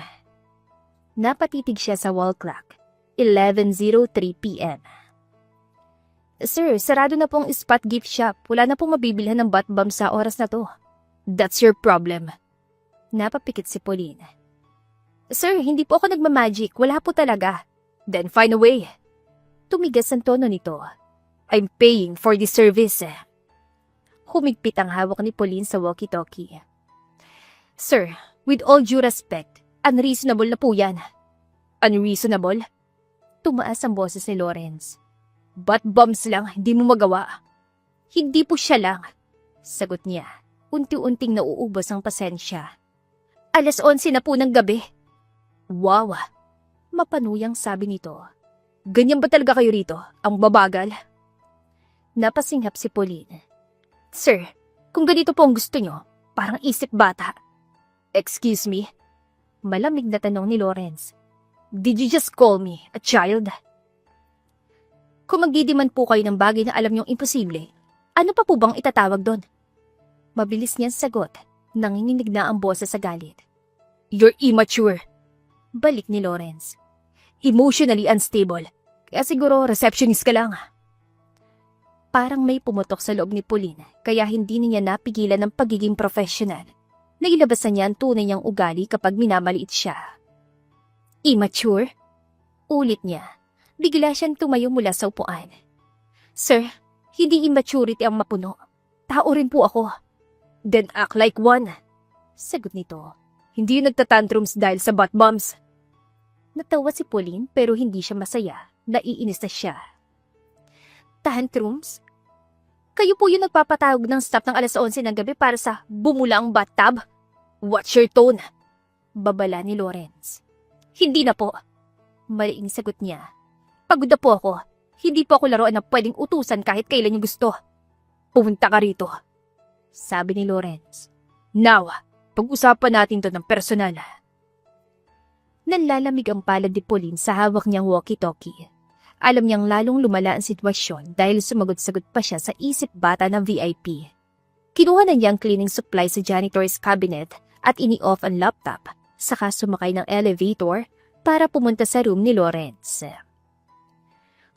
Speaker 1: Napatitig siya sa wall clock. 11:03 p.m. Sir, sarado na pong spot gift shop. Wala na pong mabibilhan ng butt bombs sa oras na to. That's your problem. Napapikit si Pauline. Sir, hindi po ako nagmamagic. Wala po talaga. Then find a way. Tumigas ang tono nito. I'm paying for this service. Humigpit ang hawak ni Pauline sa walkie-talkie. Sir, with all due respect, unreasonable na po yan. Unreasonable? Tumaas ang boses ni Lawrence. Butt bombs lang, hindi mo magawa. Hindi po siya lang. Sagot niya, unti-unting nauubos ang pasensya. 11:00 na po ng gabi. Wow, mapanuyang sabi nito. Ganyan ba talaga kayo rito? Ang babagal? Napasinghap si Pauline. Sir, kung ganito po ang gusto nyo, parang isip bata. Excuse me? Malamig na tanong ni Lawrence. Did you just call me a child? Kung magdidiman po kayo ng bagay na alam nyong imposible, ano pa po bang itatawag doon? Mabilis niyang sagot, nanginginig na ang boses sa galit. You're immature. Balik ni Lawrence. Emotionally unstable. Kaya siguro receptionist ka lang. Parang may pumutok sa loob ni Pauline, kaya hindi niya napigilan ng pagiging professional. Nailabasan niya ang tunay niyang ugali kapag minamaliit siya. Immature? Ulit niya. Bigla siyang tumayo mula sa upuan. Sir, hindi immaturity ang mapuno. Tao rin po ako. Then act like one. Sagot nito. Hindi yung nagtatantrums dahil sa butt bombs. Natawa si Pauline pero hindi siya masaya. Naiinis na siya. Tantrums? Kayo po yung nagpapatawag ng staff ng 11:00 ng gabi para sa bumula ang bathtub? What's your tone? Babala ni Lawrence. Hindi na po. Maliing sagot niya. Pagod na po ako. Hindi po ako laruan na pwedeng utusan kahit kailan niyo gusto. Pumunta ka rito. Sabi ni Lawrence. Now, pag-usapan natin to ng personal. Nanlalamig ang palad ni Pauline sa hawak niyang walkie-talkie. Alam niyang lalong lumala ang sitwasyon dahil sumagot-sagot pa siya sa isip bata ng VIP. Kinuha na niya ang cleaning supply sa janitor's cabinet at ini-off ang laptop, saka sumakay ng elevator para pumunta sa room ni Lawrence.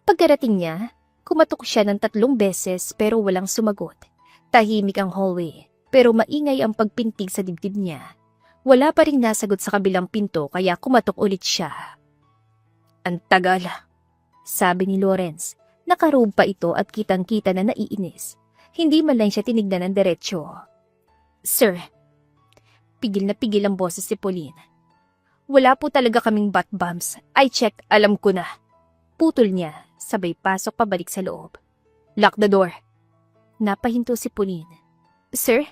Speaker 1: Pagkarating niya, kumatok siya ng 3 beses pero walang sumagot. Tahimik ang hallway pero maingay ang pagpintig sa dibdib niya. Wala pa ring nasagot sa kabilang pinto kaya kumatok ulit siya. Ang tagal. Sabi ni Lawrence, nakarobe pa ito at kitang-kita na naiinis. Hindi man lang siya tinignan ng diretsyo. Sir, pigil na pigil ang boses si Pauline. Wala po talaga kaming butt bombs. I checked, alam ko na. Putol niya, sabay pasok pabalik sa loob. Lock the door. Napahinto si Pauline. Sir?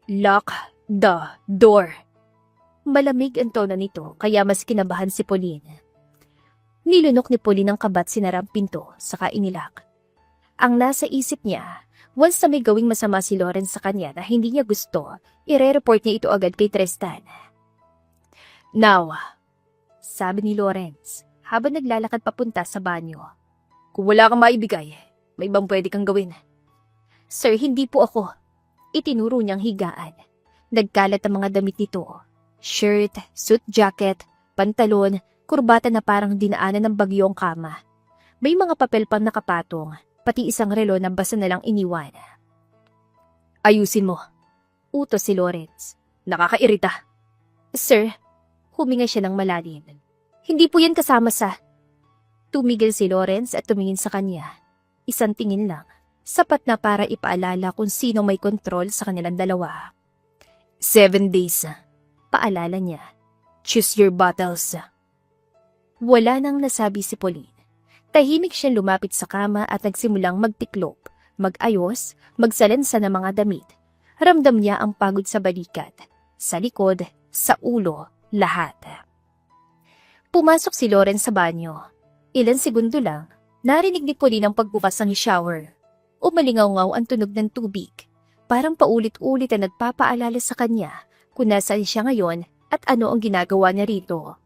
Speaker 1: Lock the door. Malamig ang tono nito kaya mas kinabahan si Pauline. Nilunok ni Pauline ang kabat, sinara ang pinto, saka inilak. Ang nasa isip niya, once na may gawing masama si Lawrence sa kanya na hindi niya gusto, ire-report niya ito agad kay Tristan. Now, sabi ni Lawrence, habang naglalakad papunta sa banyo. Kung wala kang maibigay, may ibang pwede kang gawin. Sir, hindi po ako. Itinuro niyang higaan. Nagkalat ang mga damit nito. Shirt, suit jacket, pantalon, kurbata na parang dinaanan ng bagyo ang kama. May mga papel pang nakapatong, pati isang relo na basa na lang iniwan. Ayusin mo. Utos si Lawrence. Nakakairita. Sir, huminga siya ng malalim. Hindi po yan kasama sa... Tumigil si Lawrence at tumingin sa kanya. Isang tingin lang, sapat na para ipaalala kung sino may kontrol sa kanilang dalawa. 7 days, paalala niya. Choose your battles. Wala nang nasabi si Pauline. Tahimik siyang lumapit sa kama at nagsimulang magtiklop, mag-ayos, magsalansa ng mga damit. Ramdam niya ang pagod sa balikat, sa likod, sa ulo, lahat. Pumasok si Lawrence sa banyo. Ilan segundo lang, narinig ni Pauline ang pagbukas ng shower. Umalingaw-ngaw ang tunog ng tubig. Parang paulit-ulit na nagpapaalala sa kanya kung nasaan siya ngayon at ano ang ginagawa niya rito.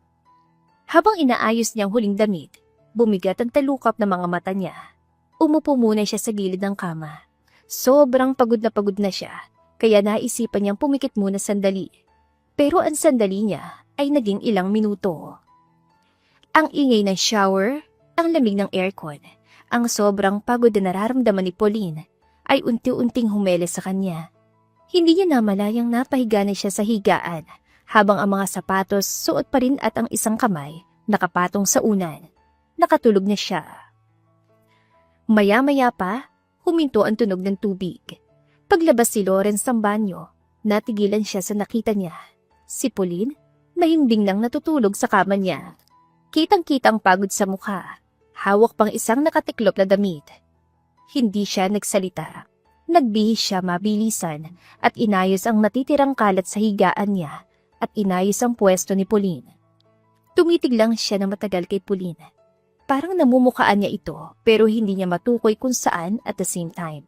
Speaker 1: Habang inaayos niyang huling damit, bumigat ang talukap ng mga mata niya. Umupo muna siya sa gilid ng kama. Sobrang pagod na siya, kaya naisipan niyang pumikit muna sandali. Pero ang sandali niya ay naging ilang minuto. Ang ingay ng shower, ang lamig ng aircon, ang sobrang pagod na nararamdaman ni Pauline ay unti-unting humeles sa kanya. Hindi niya namalayang napahiga na siya sa higaan habang ang mga sapatos suot pa rin at ang isang kamay nakapatong sa unan. Nakatulog na siya. Maya-maya pa, huminto ang tunog ng tubig. Paglabas si Lawrence ng banyo, natigilan siya sa nakita niya. Si Pauline, mahimbing nang natutulog sa kama niya. Kitang-kita ang pagod sa mukha. Hawak pang isang nakatiklop na damit. Hindi siya nagsalita. Nagbihis siya mabilisan at inayos ang natitirang kalat sa higaan niya at inayos ang pwesto ni Pauline. Tumitig lang siya na matagal kay Pauline. Parang namumukhaan niya ito pero hindi niya matukoy kung saan at the same time.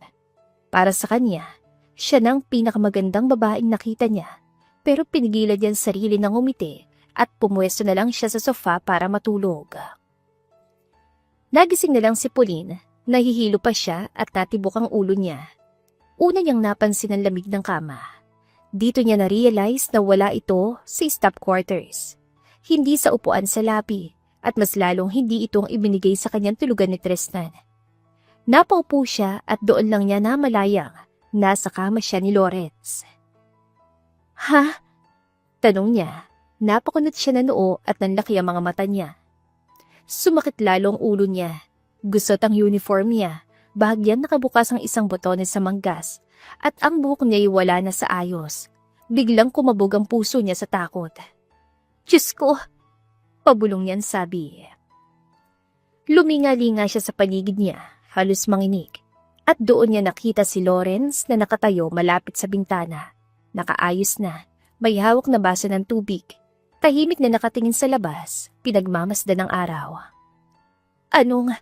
Speaker 1: Para sa kanya, siya nang pinakamagandang babaeng nakita niya pero pinigilan niya ang sarili ng umiti at pumwesto na lang siya sa sofa para matulog. Nagising na lang si Pauline. Nahihilo pa siya at natibok ang ulo niya. Una niyang napansin ang lamig ng kama. Dito niya na-realize na wala ito sa staff quarters. Hindi sa upuan sa labi at mas lalong hindi itong ibinigay sa kanyang tulugan ni Tristan. Napaupo siya at doon lang niya namalayang nasa kama siya ni Lawrence. Ha? Tanong niya. Napakunot siya na noo at nanlaki ang mga mata niya. Sumakit lalo ang ulo niya. Gusot ang uniform niya, bahagyang nakabukas ang isang botones sa manggas, at ang buhok niya ay wala na sa ayos. Biglang kumabog ang puso niya sa takot. Diyos ko! Pabulong niyan sabi. Luminga-linga siya sa paligid niya, halos manginig, at doon niya nakita si Lawrence na nakatayo malapit sa bintana. Nakaayos na, may hawak na baso ng tubig. Tahimik na nakatingin sa labas, pinagmamasdan ng araw. Anong...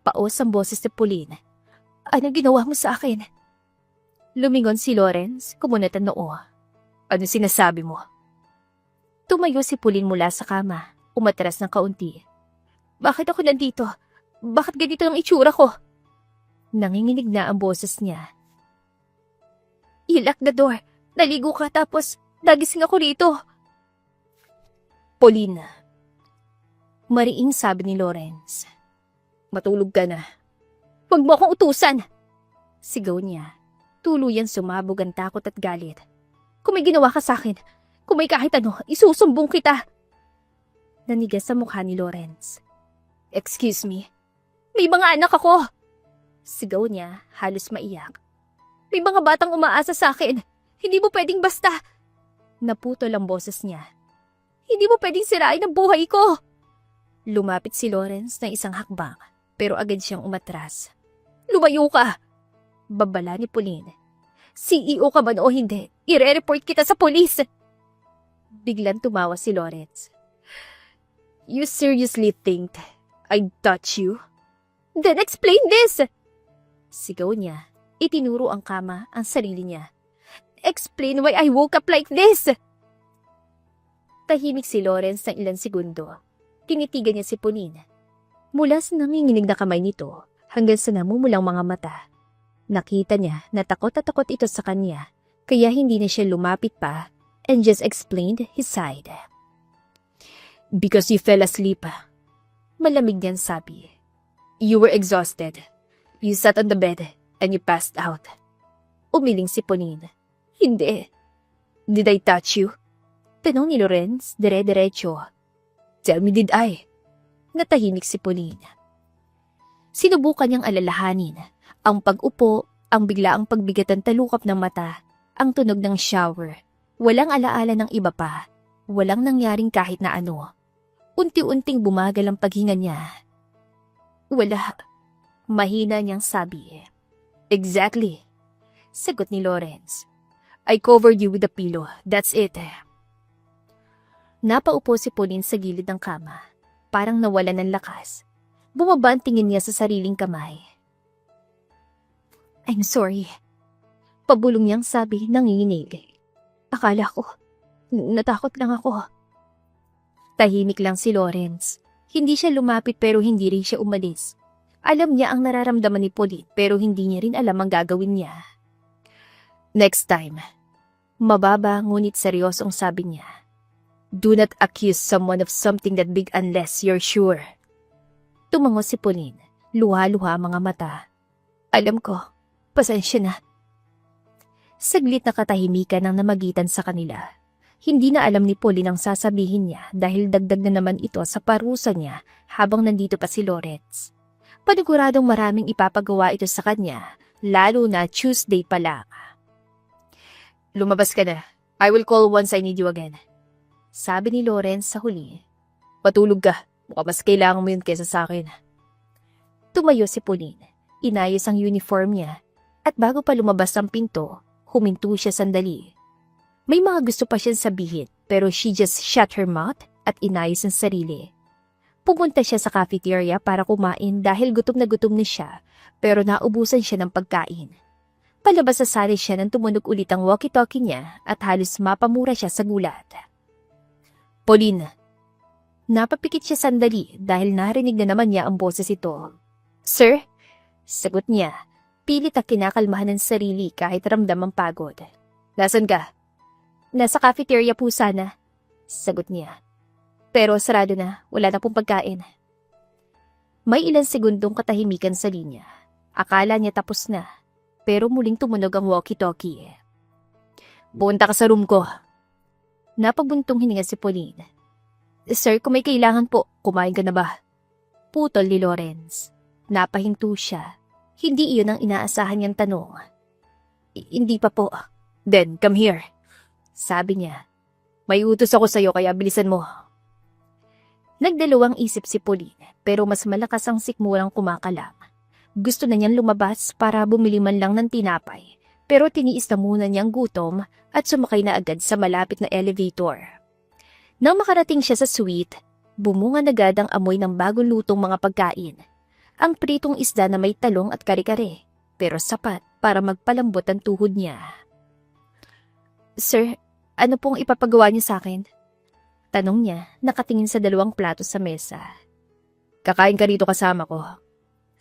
Speaker 1: Paos ang boses ni Pauline. Anong ginawa mo sa akin? Lumingon si Lawrence, kumunat ang noo. Ano sinasabi mo? Tumayo si Pauline mula sa kama, umatras ng kaunti. Bakit ako nandito? Bakit ganito ang itsura ko? Nanginginig na ang boses niya. You lock the door. Naligo ka tapos nagising ako rito. Pauline. Mariing sabi ni Lawrence. Matulog ka na. Huwag mo akong utusan! Sigaw niya. Tuluyan sumabog ang takot at galit. Kung may ginawa ka sa akin, kung may kahit ano, isusumbong kita! Nanigas sa mukha ni Lawrence. Excuse me? May mga anak ako! Sigaw niya, halos maiyak. May mga batang umaasa sa akin. Hindi mo pwedeng basta! Naputol ang boses niya. Hindi mo pwedeng sirain ang buhay ko! Lumapit si Lawrence ng isang hakbang. Pero agad siyang umatras. Lumayo ka! Babala ni Pauline. CEO ka man o hindi, ire-report kita sa polis! Biglang tumawa si Lawrence. You seriously think I touch you? Then explain this! Sigaw niya. Itinuro ang kama ang sarili niya. Explain why I woke up like this! Tahimik si Lawrence ng ilang segundo. Tinitigan niya si Pauline. Mula sa nanginginig na kamay nito hanggang sa namumulang mga mata. Nakita niya na takot ito sa kanya, kaya hindi na siya lumapit pa and just explained his side. Because you fell asleep. Malamig niyang sabi. You were exhausted. You sat on the bed and you passed out. Umiling si Pauline. Hindi. Did I touch you? Tanong ni Lawrence, dire-diretso. Tell me, did I? Natahimik si Pauline. Sinubukan niyang alalahanin. Ang pag-upo, ang biglaang pagbigat ng talukap ng mata, ang tunog ng shower. Walang alaala ng iba pa. Walang nangyaring kahit na ano. Unti-unting bumagal ang paghinga niya. Wala. Mahina niyang sabi. Exactly. Sagot ni Lawrence. I covered you with a pillow. That's it. Napaupo si Pauline sa gilid ng kama. Parang nawalan ng lakas. Bumaba ang tingin niya sa sariling kamay. I'm sorry. Pabulong niyang sabi, nanginginig. Akala ko, natakot lang ako. Tahimik lang si Lawrence. Hindi siya lumapit pero hindi rin siya umalis. Alam niya ang nararamdaman ni Pauline pero hindi niya rin alam ang gagawin niya. Next time. Mababa ngunit seryosong sabi niya. Do not accuse someone of something that big unless you're sure. Tumango si Pauline. Luha-luha mga mata. Alam ko. Pasensya na. Saglit na katahimikan ang namagitan sa kanila. Hindi na alam ni Pauline ang sasabihin niya dahil dagdag na naman ito sa parusa niya habang nandito pa si Lawrence. Paniguradong maraming ipapagawa ito sa kanya, lalo na Tuesday pa lang. Lumabas ka na. I will call once I need you again. Sabi ni Lawrence sa huli. Patulog ka. Mukhang mas kailangan mo yun kaysa sa akin. Tumayo si Pauline. Inayos ang uniform niya. At bago pa lumabas ang pinto, huminto siya sandali. May mga gusto pa siyang sabihin pero she just shut her mouth at inayos ang sarili. Pumunta siya sa cafeteria para kumain dahil gutom na siya pero naubusan siya ng pagkain. Palabas sa sali siya nang tumunog ulit ang walkie-talkie niya at halos mapamura siya sa gulat. Pauline. Napapikit siya sandali dahil narinig na naman niya ang boses ito. Sir? Sagot niya. Pilit at kinakalmahan ng sarili kahit ramdam ang pagod. Nasaan ka? Nasa cafeteria po sana. Sagot niya. Pero sarado na, wala na pong pagkain. May ilang segundong katahimikan sa linya. Akala niya tapos na, pero muling tumunog ang walkie-talkie. Punta ka sa room ko. Napabuntong hininga si Pauline. Sir, kung may kailangan po, kumain ka na ba? Putol ni Lawrence. Napahinto siya. Hindi iyon ang inaasahan niyang tanong. Hindi pa po. Then, come here. Sabi niya. May utos ako sa'yo kaya bilisan mo. Nagdalawang isip si Pauline pero mas malakas ang sikmurang kumakalam. Gusto na niyang lumabas para bumili man lang ng tinapay pero tiniis na muna niyang gutom at sumakay na agad sa malapit na elevator. Nang makarating siya sa suite, bumunga agad ang amoy ng bagong lutong mga pagkain. Ang pritong isda na may talong at kare-kare pero sapat para magpalambot ang tuhod niya. Sir, ano pong ipapagawa niyo sa akin? Tanong niya, nakatingin sa dalawang plato sa mesa. Kakain ka rito kasama ko.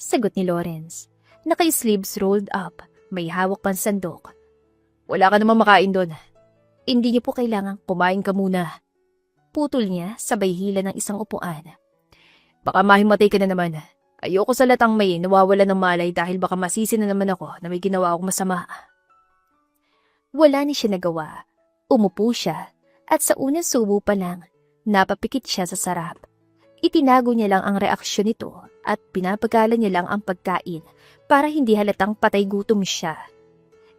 Speaker 1: Sagot ni Lawrence. Naka-sleeves rolled up, may hawak pang sandok. Wala ka namang makain doon. Hindi niyo po kailangan, kumain ka muna. Putol niya, sabay hila ng isang upuan. Baka mahimatay ka na naman. Ayoko sa latang may nawawala ng malay dahil baka masisi na naman ako na may ginawa akong masama. Wala ni siya nagawa. Umupo siya at sa unang subo pa lang, napapikit siya sa sarap. Itinago niya lang ang reaksyon nito at pinapagalan niya lang ang pagkain para hindi halatang patay gutom siya.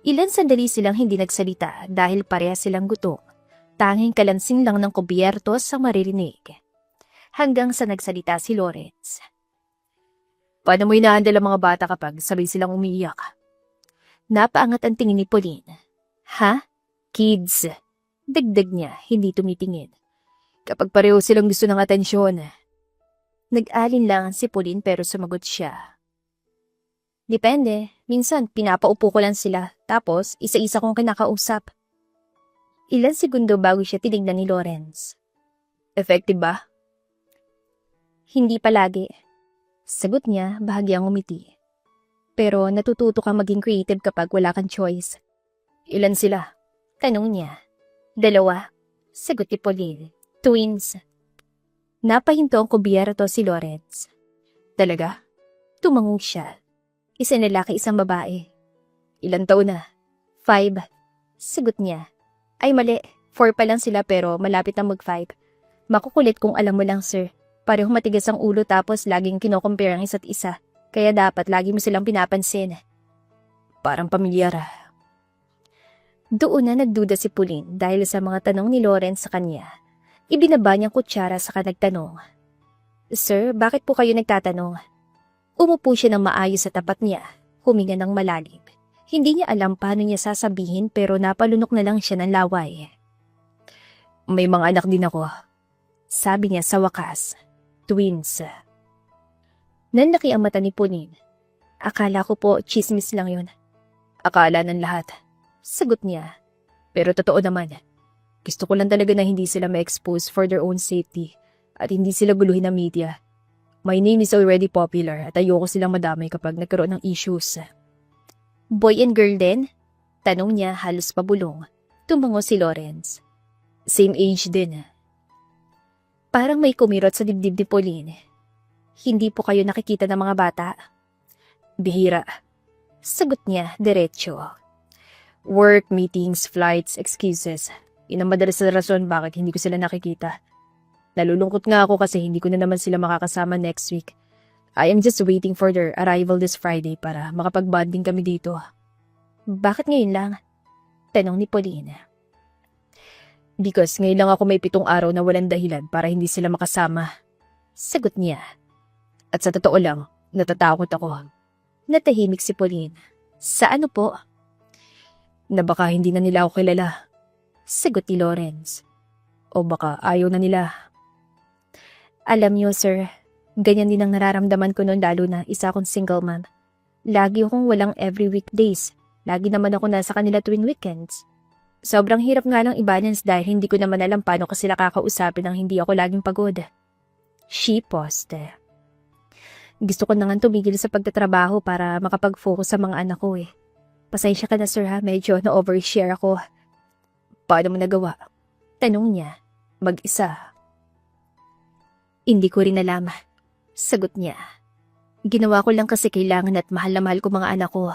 Speaker 1: Ilan sandali silang hindi nagsalita dahil pareha silang gutom. Tanging kalansing lang ng kubyertos ang maririnig. Hanggang sa nagsalita si Lawrence. Paano mo inahandle ang mga bata kapag sabay silang umiiyak? Napaangat ang tingin ni Pauline. Ha? Kids. Dagdag niya, hindi tumitingin. Kapag pareho silang gusto ng atensyon. Nag-alin lang si Pauline pero sumagot siya. Depende. Minsan, pinapaupo ko lang sila. Tapos, isa-isa kong kinakausap. Ilan segundo bago siya tinignan ni Lawrence. Effective ba? Hindi palagi. Sagot niya, bahagyang umiti. Pero natututo kang maging creative kapag wala kang choice. Ilan sila? Tanong niya. 2. Sagot ni Pauline. Twins. Napahinto ang kubyerto si Lawrence. Talaga? Tumango siya. Isang lalaki, isang babae. Ilan taon na? 5. Sagot niya. Ay mali, 4 pa lang sila pero malapit na mag-5. Makukulit kung alam mo lang sir. Parehong matigas ang ulo tapos laging kinocompare ang isa't isa. Kaya dapat lagi mo silang pinapansin. Parang pamilyar. Doon na nagduda si Pauline dahil sa mga tanong ni Lawrence sa kanya. Ibinaba niyang kutsara saka nagtanong. Sir, bakit po kayo nagtatanong? Umupo siya ng maayos sa tapat niya, huminga ng malalim. Hindi niya alam paano niya sasabihin pero napalunok na lang siya ng laway. May mga anak din ako. Sabi niya sa wakas. Twins. Nanlaki ang mata ni Pauline. Akala ko po chismis lang yun. Akala ng lahat. Sagot niya. Pero totoo naman. Gusto ko lang talaga na hindi sila ma-expose for their own safety at hindi sila guluhin ng media. My name is already popular at ayoko silang madamay kapag nagkaroon ng issues. Boy and girl din? Tanong niya halos pabulong. Tumango si Lawrence. Same age din. Parang may kumirot sa dibdib ni Pauline. Hindi po kayo nakikita ng mga bata? Bihira. Sagot niya, diretso. Work, meetings, flights, excuses. Yun ang madalas na rason bakit hindi ko sila nakikita. Nalulungkot nga ako kasi hindi ko na naman sila makakasama next week. I am just waiting for their arrival this Friday para makapag-bonding kami dito. Bakit ngayon lang? Tanong ni Pauline. Because ngayon lang ako may 7 araw na walang dahilan para hindi sila makasama. Sagot niya. At sa totoo lang, natatakot ako. Natahimik si Pauline. Sa ano po? Na baka hindi na nila ako kilala. Sagot ni Lawrence. O baka ayaw na nila. Alam niyo, sir, ganyan din ang nararamdaman ko noon lalo na isa akong single mom. Lagi akong walang every weekdays. Lagi naman ako nasa kanila tuwing weekends. Sobrang hirap nga lang i-balance dahil hindi ko naman alam paano ko sila kakausapin nang hindi ako laging pagod. She paused. Gusto ko na nga tumigil sa pagtatrabaho para makapag-focus sa mga anak ko eh. Pasensya ka na sir ha, medyo na-overshare ako. Paano mo nagawa? Tanong niya. Mag-isa. Hindi ko rin alam. Sagot niya. Ginawa ko lang kasi kailangan at mahal na mahal ko mga anak ko.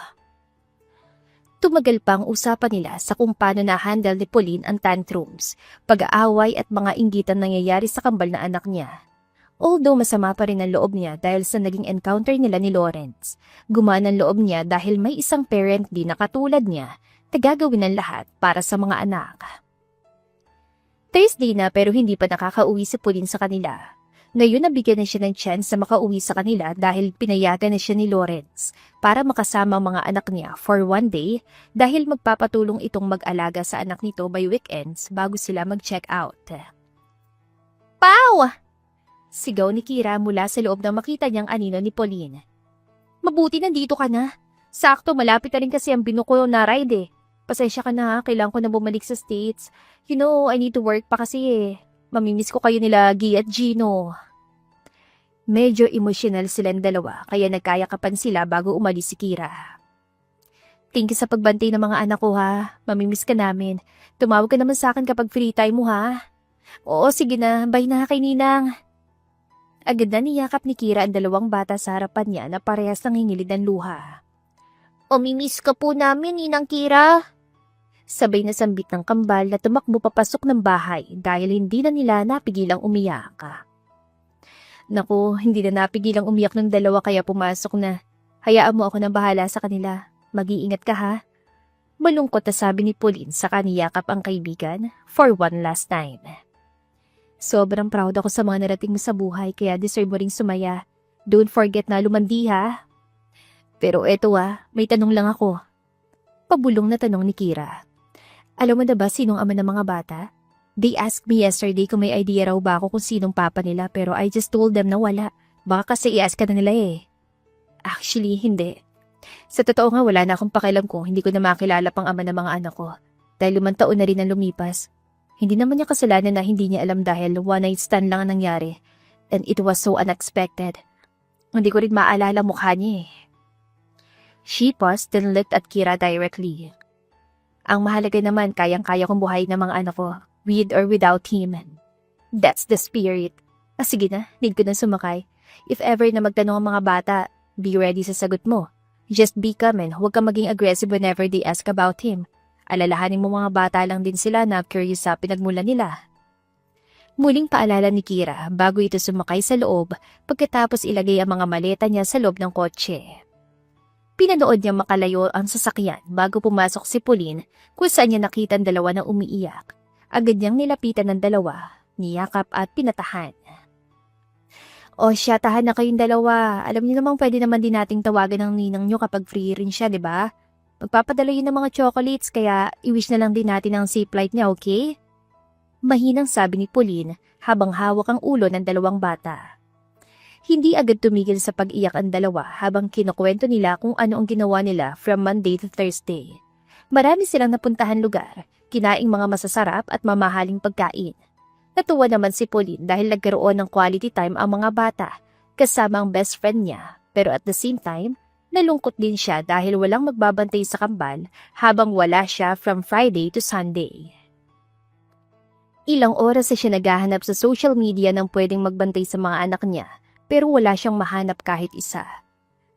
Speaker 1: Tumagal pa ang usapan nila sa kung paano na-handle ni Pauline ang tantrums, pag-aaway at mga inggitan nangyayari sa kambal na anak niya. Although masama pa rin ang loob niya dahil sa naging encounter nila ni Lawrence, gumaan ang loob niya dahil may isang parent din na katulad niya na gagawin ang lahat para sa mga anak. Thursday na pero hindi pa nakakauwi si Pauline sa kanila. Ngayon nabigyan na siya ng chance na makauwi sa kanila dahil pinayagan na siya ni Lawrence para makasama ang mga anak niya for one day dahil magpapatulong itong mag-alaga sa anak nito by weekends bago sila mag-check out. Pau! Sigaw ni Kira mula sa loob nang makita niyang anino ni Pauline. Mabuti nandito ka na. Sakto malapit na rin kasi ang binuko na ride eh. Pasensya ka na ha, kailangan ko na bumalik sa States. You know, I need to work pa kasi eh. Mamimiss ko kayo nila Gia at Gino. Medyo emosyonal silang dalawa kaya nagkayakapan sila bago umalis si Kira. Thank you sa pagbantay ng mga anak ko ha. Mamimiss ka namin. Tumawag ka naman sa akin kapag free time mo ha. Oo sige na, bye na kay Ninang. Agad na niyakap ni Kira ang 2 bata sa harapan niya na parehas nangingilid ng luha. Mamimiss ka po namin, Ninang Kira. Sabay na sambit ng kambal na tumakbo papasok ng bahay dahil hindi na nila napigilang umiyak. Naku, hindi na napigilang umiyak ng 2 kaya pumasok na. Hayaan mo ako na bahala sa kanila. Mag-iingat ka ha. Malungkot na sabi ni Pauline sa kaniyakap ang kaibigan for one last time. Sobrang proud ako sa mga narating mo sa buhay kaya deserve mo ring sumaya. Don't forget na lumandi ha. Pero eto may tanong lang ako. Pabulong na tanong ni Kira. Alam mo na ba sinong ama ng mga bata? They asked me yesterday kung may idea raw ba ako kung sinong papa nila pero I just told them na wala. Baka kasi i-ask ka na nila eh. Actually, hindi. Sa totoo nga, wala na akong pakialam kung hindi ko na makilala pang ama ng mga anak ko. Dahil 5 taon na rin ang lumipas. Hindi naman niya kasalanan na hindi niya alam dahil one night stand lang ang nangyari. And it was so unexpected. Hindi ko rin maalala mukha niya eh. She paused then looked at Kira directly. Ang mahalaga naman, kayang-kaya kong buhayin ng mga anak ko, with or without him. That's the spirit. Sige na, need ko na sumakay. If ever na magtanong ang mga bata, be ready sa sagot mo. Just be calm and huwag kang maging aggressive whenever they ask about him. Alalahanin mo mga bata lang din sila na curious sa pinagmulan nila. Muling paalala ni Kira bago ito sumakay sa loob pagkatapos ilagay ang mga maleta niya sa loob ng kotse. Pinanood niya makalayo ang sasakyan bago pumasok si Pauline kung saan niya nakita ang dalawa na umiiyak. Agad niyang nilapitan ng dalawa, niyakap at pinatahan. O siya, tahan na kayong dalawa. Alam niyo namang pwede naman din nating tawagan ng ninang niyo kapag free rin siya, di ba? Magpapadala yun ng mga chocolates kaya i-wish na lang din natin ang safe flight niya, okay? Mahinang sabi ni Pauline habang hawak ang ulo ng dalawang bata. Hindi agad tumigil sa pag-iyak ang dalawa habang kinukwento nila kung ano ang ginawa nila from Monday to Thursday. Marami silang napuntahan lugar, kinaing mga masasarap at mamahaling pagkain. Natuwa naman si Pauline dahil nagkaroon ng quality time ang mga bata kasama ang best friend niya, pero at the same time, nalungkot din siya dahil walang magbabantay sa kambal habang wala siya from Friday to Sunday. Ilang oras na siya naghahanap sa social media ng pwedeng magbantay sa mga anak niya pero wala siyang mahanap kahit isa.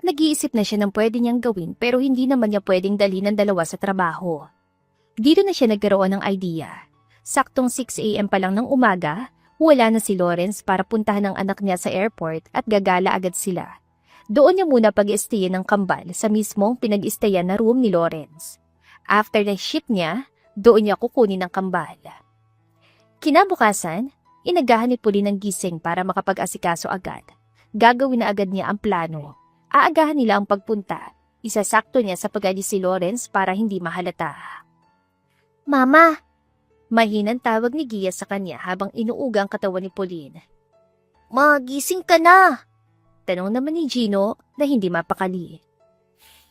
Speaker 1: Nag-iisip na siya ng pwede niyang gawin pero hindi naman niya pwedeng dalhin ng dalawa sa trabaho. Dito na siya nagkaroon ng idea. Saktong 6 a.m. pa lang ng umaga, wala na si Lawrence para puntahan ang anak niya sa airport at gagala agad sila. Doon niya muna pag-istayan ng kambal sa mismong pinag-istayan na room ni Lawrence. After na shift niya, doon niya kukunin ang kambal. Kinabukasan, inagahan ni Pauline ng gising para makapag-asikaso agad. Gagawin na agad niya ang plano. Aagahan nila ang pagpunta. Isasakto niya sa pag-alis si Lawrence para hindi mahalata.
Speaker 2: Mama!
Speaker 1: Mahinang tawag ni Gia sa kanya habang inuuga ang katawan ni Pauline.
Speaker 2: Magising ka na!
Speaker 1: Tanong naman ni Gino na hindi mapakali.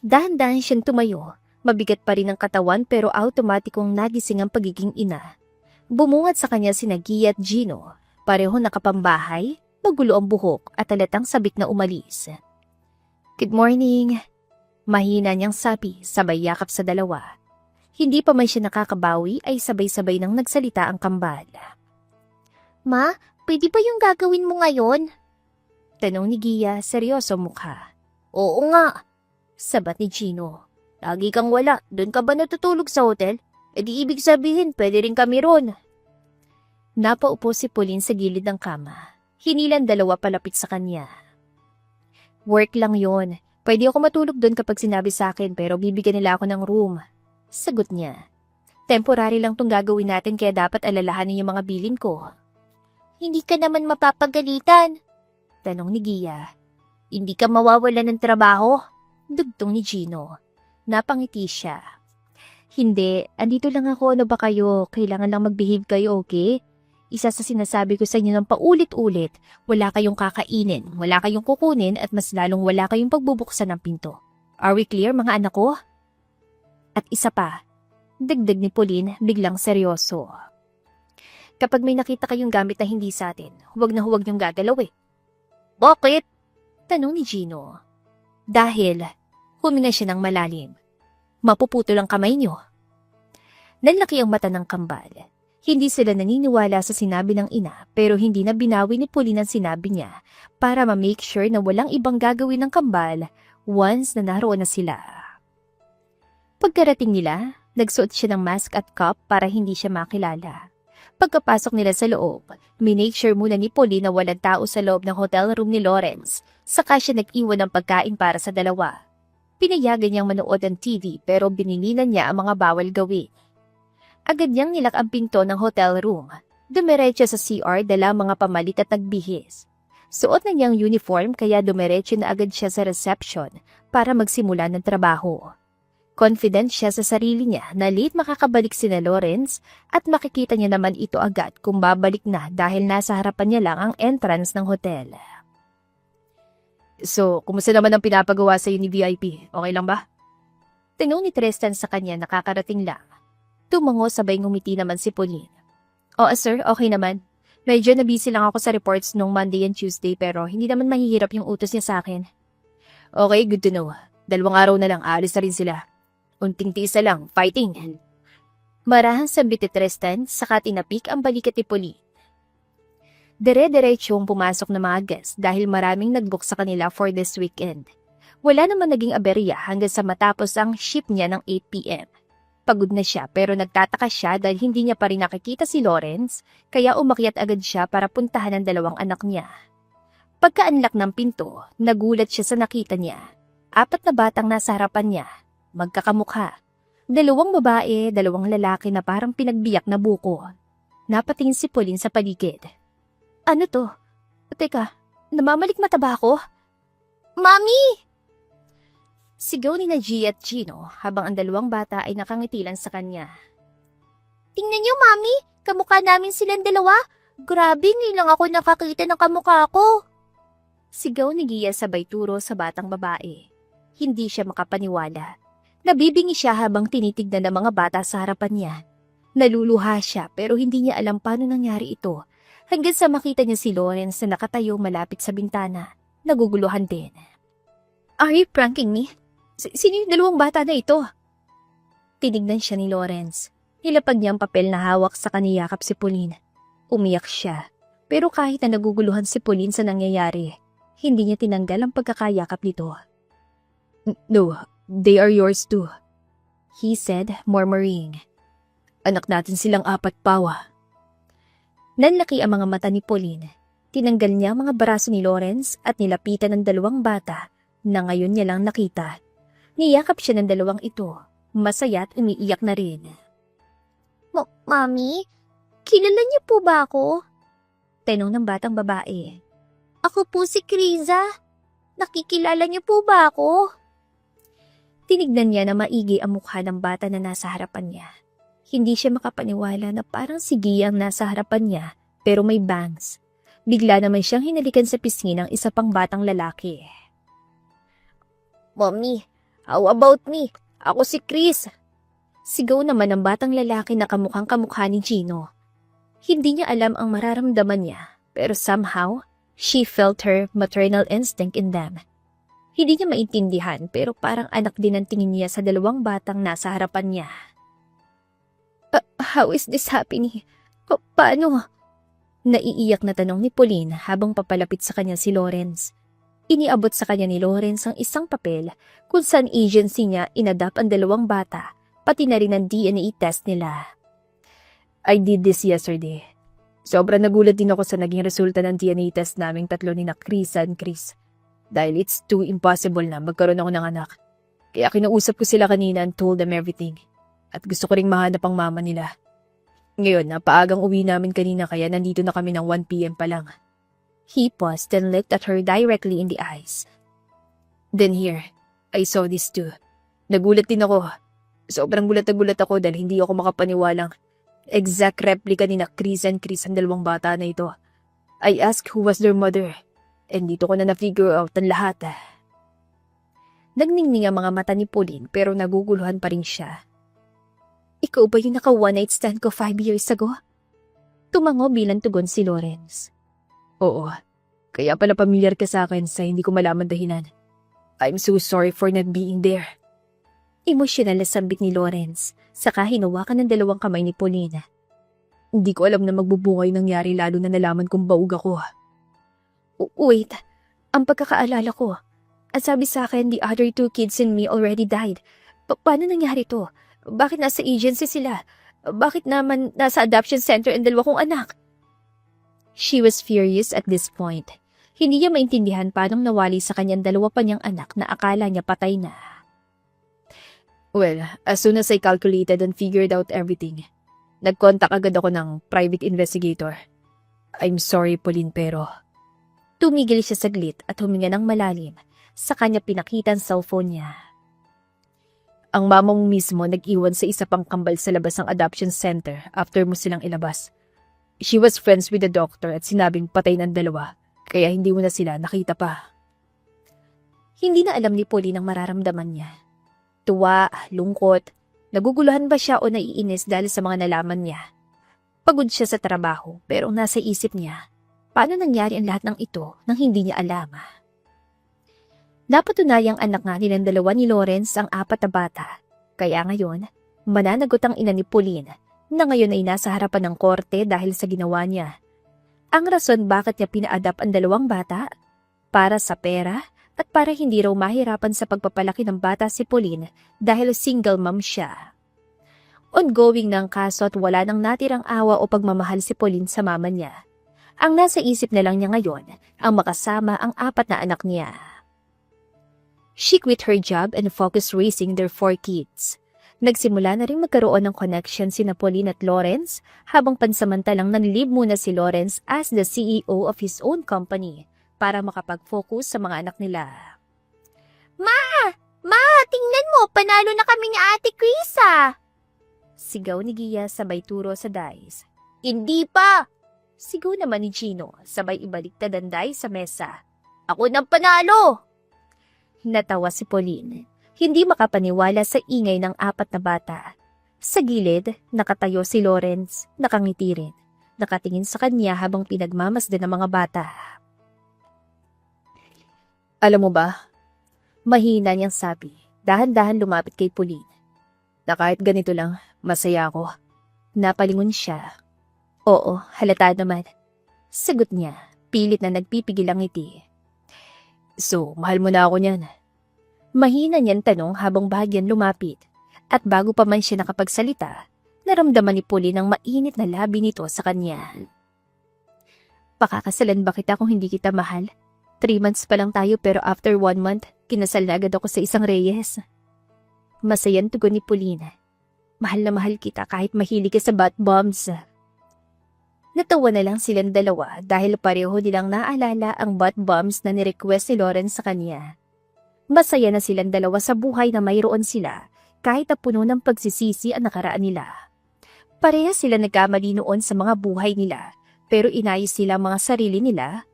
Speaker 1: Dahan-dahan siyang tumayo. Mabigat pa rin ang katawan pero automatikong nagising ang pagiging ina. Bumungad sa kanya sina Gia at Gino. Pareho nakapambahay, magulo ang buhok at halatang sabik na umalis. Good morning. Mahina niyang sabi, sabay yakap sa dalawa. Hindi pa man siya nakakabawi ay sabay-sabay nang nagsalita ang kambal.
Speaker 2: Ma, pwede ba yung gagawin mo ngayon?
Speaker 1: Tanong ni Gia, seryoso mukha.
Speaker 2: Oo nga.
Speaker 1: Sabat ni Gino.
Speaker 2: Lagi kang wala. Doon ka ba natutulog sa hotel? E di ibig sabihin, pwede rin kami ron.
Speaker 1: Napaupo si Pauline sa gilid ng kama. Hinilan dalawa palapit sa kanya. Work lang yon. Pwede ako matulog doon kapag sinabi sa akin pero bibigyan nila ako ng room. Sagot niya. Temporary lang tong gagawin natin kaya dapat alalahanin yung mga bilin ko.
Speaker 2: Hindi ka naman mapapagalitan.
Speaker 1: Tanong ni Gia.
Speaker 2: Hindi ka mawawalan ng trabaho?
Speaker 1: Dugtong ni Gino. Napangiti siya. Hindi, andito lang ako, ano ba kayo? Kailangan lang mag-behave kayo, okay? Isa sa sinasabi ko sa inyo ng paulit-ulit, wala kayong kakainin, wala kayong kukunin at mas lalong wala kayong pagbubuksan ng pinto. Are we clear mga anak ko? At isa pa, dagdag ni Pauline biglang seryoso. Kapag may nakita kayong gamit na hindi sa atin, huwag na huwag niyong gagalawin.
Speaker 2: Bakit?
Speaker 1: Tanong ni Gino. Dahil, huminga siya ng malalim. Mapuputol ang kamay niyo. Nanlaki ang mata ng kambal. Hindi sila naniniwala sa sinabi ng ina pero hindi na binawi ni Pauline ang sinabi niya para ma-make sure na walang ibang gagawin ng kambal once na naroon na sila. Pagkarating nila, nagsuot siya ng mask at cup para hindi siya makilala. Pagkapasok nila sa loob, minake sure muna ni Pauline na walang tao sa loob ng hotel room ni Lawrence, saka siya nag-iwan ng pagkain para sa dalawa. Pinayagan niyang manood ng TV pero binilinan niya ang mga bawal gawin. Agad niyang nilak ang pinto ng hotel room. Dumiretso sa CR dala mga pamalit at nagbihis. Suot na niyang uniform kaya dumiretso na agad siya sa reception para magsimula ng trabaho. Confident siya sa sarili niya na late makakabalik sina Lawrence at makikita niya naman ito agad kung babalik na dahil nasa harapan niya lang ang entrance ng hotel. So, kumusta naman ang pinapagawa sa'yo ni VIP? Okay lang ba? Tanong ni Tristan sa kanya nakakarating lang. Tumango sabay ngumiti naman si Pauline. Oo sir, okay naman. Medyo na-busy lang ako sa reports nung Monday and Tuesday pero hindi naman mahihirap yung utos niya sa akin. Okay, good to know. 2 araw na lang, aalis na rin sila. Unting tiis na lang, fighting. Marahang sabit ni Tristan, saka tinapik ang balikat ni Pauline. Dire-diretsong pumasok na mga guests dahil maraming nag-book sa kanila for this weekend. Wala naman naging aberya hanggang sa matapos ang ship niya ng 8 p.m. Pagod na siya pero nagtataka siya dahil hindi niya pa rin nakikita si Lawrence, kaya umakyat agad siya para puntahan ang 2 anak niya. Pagka-unlock ng pinto, nagulat siya sa nakita niya. 4 na batang nasa harapan niya, magkakamukha. 2 babae, 2 lalaki na parang pinagbiyak na buko. Napatingin si Pauline sa paligid. Ano to? Teka, namamalik mata ba ako?
Speaker 2: Mami!
Speaker 1: Sigaw ni Gia at Gino habang ang 2 bata ay nakangitilan sa kanya.
Speaker 2: Tingnan niyo, Mami! Kamukha namin silang 2. Grabe, ngayon lang ako nakakita ng kamukha ko.
Speaker 1: Sigaw ni Gia sabay turo sa batang babae. Hindi siya makapaniwala. Nabibingi siya habang tinitignan ng mga bata sa harapan niya. Naluluha siya pero hindi niya alam paano nangyari ito. Hanggang sa makita niya si Lawrence na nakatayo malapit sa bintana. Naguguluhan din. Are you pranking me? Sino yung 2 bata na ito? Tinignan siya ni Lawrence. Nilapag niya ang papel na hawak sa kaniyakap si Pauline. Umiyak siya. Pero kahit na naguguluhan si Pauline sa nangyayari, hindi niya tinanggal ang pagkakayakap nito. No, they are yours too, he said, murmuring. Anak natin silang 4 pawa. Nanlaki ang mga mata ni Pauline. Tinanggal niya ang mga baraso ni Lawrence at nilapitan ng 2 bata na ngayon niya lang nakita. Niyakap siya ng 2 ito. Masaya at umiiyak na rin.
Speaker 2: Mami, kilala niyo po ba ako?
Speaker 1: Tanong ng batang babae.
Speaker 2: Ako po si Kriza. Nakikilala niyo po ba ako?
Speaker 1: Tinignan niya na maigi ang mukha ng bata na nasa harapan niya. Hindi siya makapaniwala na parang si Gia ang nasa harapan niya pero may bangs. Bigla naman siyang hinalikan sa pisngi ng isa pang batang lalaki.
Speaker 2: Mommy, how about me? Ako si Chris.
Speaker 1: Sigaw naman ng batang lalaki na kamukhang kamukha ni Gino. Hindi niya alam ang mararamdaman niya pero somehow, she felt her maternal instinct in them. Hindi niya maintindihan pero parang anak din ang tingin niya sa 2 batang nasa harapan niya. How is this happening? Paano? Naiiyak na tanong ni Pauline habang papalapit sa kanya si Lawrence. Iniabot sa kanya ni Lawrence ang isang papel kung saan agency niya inadapt ang 2 bata, pati na rin ang DNA test nila. I did this yesterday. Sobrang nagulat din ako sa naging resulta ng DNA test naming 3 ni na Chris and Chris. Dahil it's too impossible na magkaroon ako ng anak. Kaya kinausap ko sila kanina and told them everything. At gusto ko ring mahanap ang mama nila. Ngayon, napaagang uwi namin kanina kaya nandito na kami ng 1 p.m. pa lang. He paused and looked at her directly in the eyes. Then here, I saw this too. Nagulat din ako. Sobrang gulat na gulat ako dahil hindi ako makapaniwalang exact replica ni na Chris and Chris ang 2 bata na ito. I asked who was their mother. And dito ko na na-figure out ang lahat. Nagningning ang mga mata ni Pauline pero naguguluhan pa rin siya. Ikaw ba yung naka-one-night stand ko 5 years ago? Tumango bilang tugon si Lawrence. Oo, kaya pala pamilyar ka sa akin sa hindi ko malaman dahilan. I'm so sorry for not being there. Emosyonal na sambit ni Lawrence, saka hinawakan ng 2 kamay ni Pauline. Hindi ko alam na magbubungay nangyari lalo na nalaman kong baug ako. Wait, ang pagkakaalala ko. Ang sabi sa akin, the other 2 kids and me already died. Paano nangyari to? Bakit nasa agency sila? Bakit naman nasa adoption center ang 2 kong anak? She was furious at this point. Hindi niya maintindihan paanong nawali sa kanyang 2 pa niyang anak na akala niya patay na. Well, as soon as I calculated and figured out everything, nag-contact agad ako ng private investigator. I'm sorry, Pauline, pero... Tumigil siya saglit at huminga ng malalim. Sa kanya pinakita ang cellphone niya. Ang mama mo mismo nag-iwan sa isa pang kambal sa labas ng adoption center after mo silang ilabas. She was friends with the doctor at sinabing patay ng 2, kaya hindi mo na sila nakita pa. Hindi na alam ni Pauline ang mararamdaman niya. Tuwa, lungkot, naguguluhan ba siya o naiinis dahil sa mga nalaman niya? Pagod siya sa trabaho pero nasa isip niya, paano nangyari ang lahat ng ito nang hindi niya alam? Napatunayang anak nga nilang dalawa ni Lawrence ang 4 na bata. Kaya ngayon, mananagot ang ina ni Pauline na ngayon ay nasa harapan ng korte dahil sa ginawa niya. Ang rason bakit niya pina-adopt ang 2 bata? Para sa pera at para hindi raw mahirapan sa pagpapalaki ng bata si Pauline dahil single mom siya. Ongoing na ang kaso at wala nang natirang awa o pagmamahal si Pauline sa mama niya. Ang nasa isip na lang niya ngayon ang makasama ang 4 na anak niya. She quit her job and focused raising their 4 kids. Nagsimula na rin magkaroon ng connection sina Pauline at Lawrence habang pansamantalang nanlib muna si Lawrence as the CEO of his own company para makapag-focus sa mga anak nila.
Speaker 2: Ma, tingnan mo, panalo na kami ni Ate Krisa.
Speaker 1: Sigaw ni Gia sabay turo sa dice.
Speaker 2: Hindi pa.
Speaker 1: Sigaw naman ni Gino sabay ibaliktad ang dice sa mesa.
Speaker 2: Ako nang panalo.
Speaker 1: Natawa si Pauline. Hindi makapaniwala sa ingay ng 4 na bata. Sa gilid, nakatayo si Lawrence, nakangiti rin. Nakatingin sa kanya habang pinagmamasdan ng mga bata. Alam mo ba, mahina niyang sabi, dahan-dahan lumapit kay Pauline. Na kahit ganito lang, masaya ako. Napalingon siya. Oo, halata naman. Sagot niya, pilit na nagpipigil ang ngiti. So, mahal mo na ako niyan. Mahina niyang tanong habang bahagyan lumapit. At bago pa man siya nakapagsalita, naramdaman ni Pauline ang mainit na labi nito sa kanya. Pakakasalan ba kita kung hindi kita mahal? 3 months pa lang tayo pero after 1 month, kinasal na agad ako sa isang Reyes. Masayang tugon ni Pauline. Mahal na mahal kita kahit mahilig ka sa bath bombs. Natawa na lang silang dalawa dahil pareho nilang naalala ang bath bombs na nirequest ni Lawrence sa kanya. Masaya na silang dalawa sa buhay na mayroon sila kahit na puno ng pagsisisi ang nakaraan nila. Parehas sila nagkamali noon sa mga buhay nila pero inayos sila ang mga sarili nila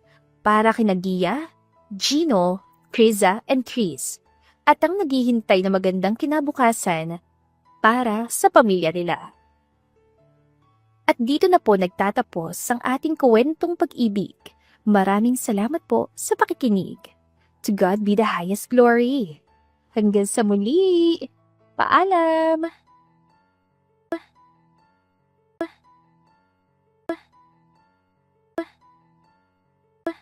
Speaker 1: para kina Gia, Gino, Kriza, and Chris at ang naghihintay na magandang kinabukasan para sa pamilya nila. At dito na po nagtatapos ang ating kwentong pag-ibig. Maraming salamat po sa pakikinig. To God be the highest glory. Hanggang sa muli. Paalam!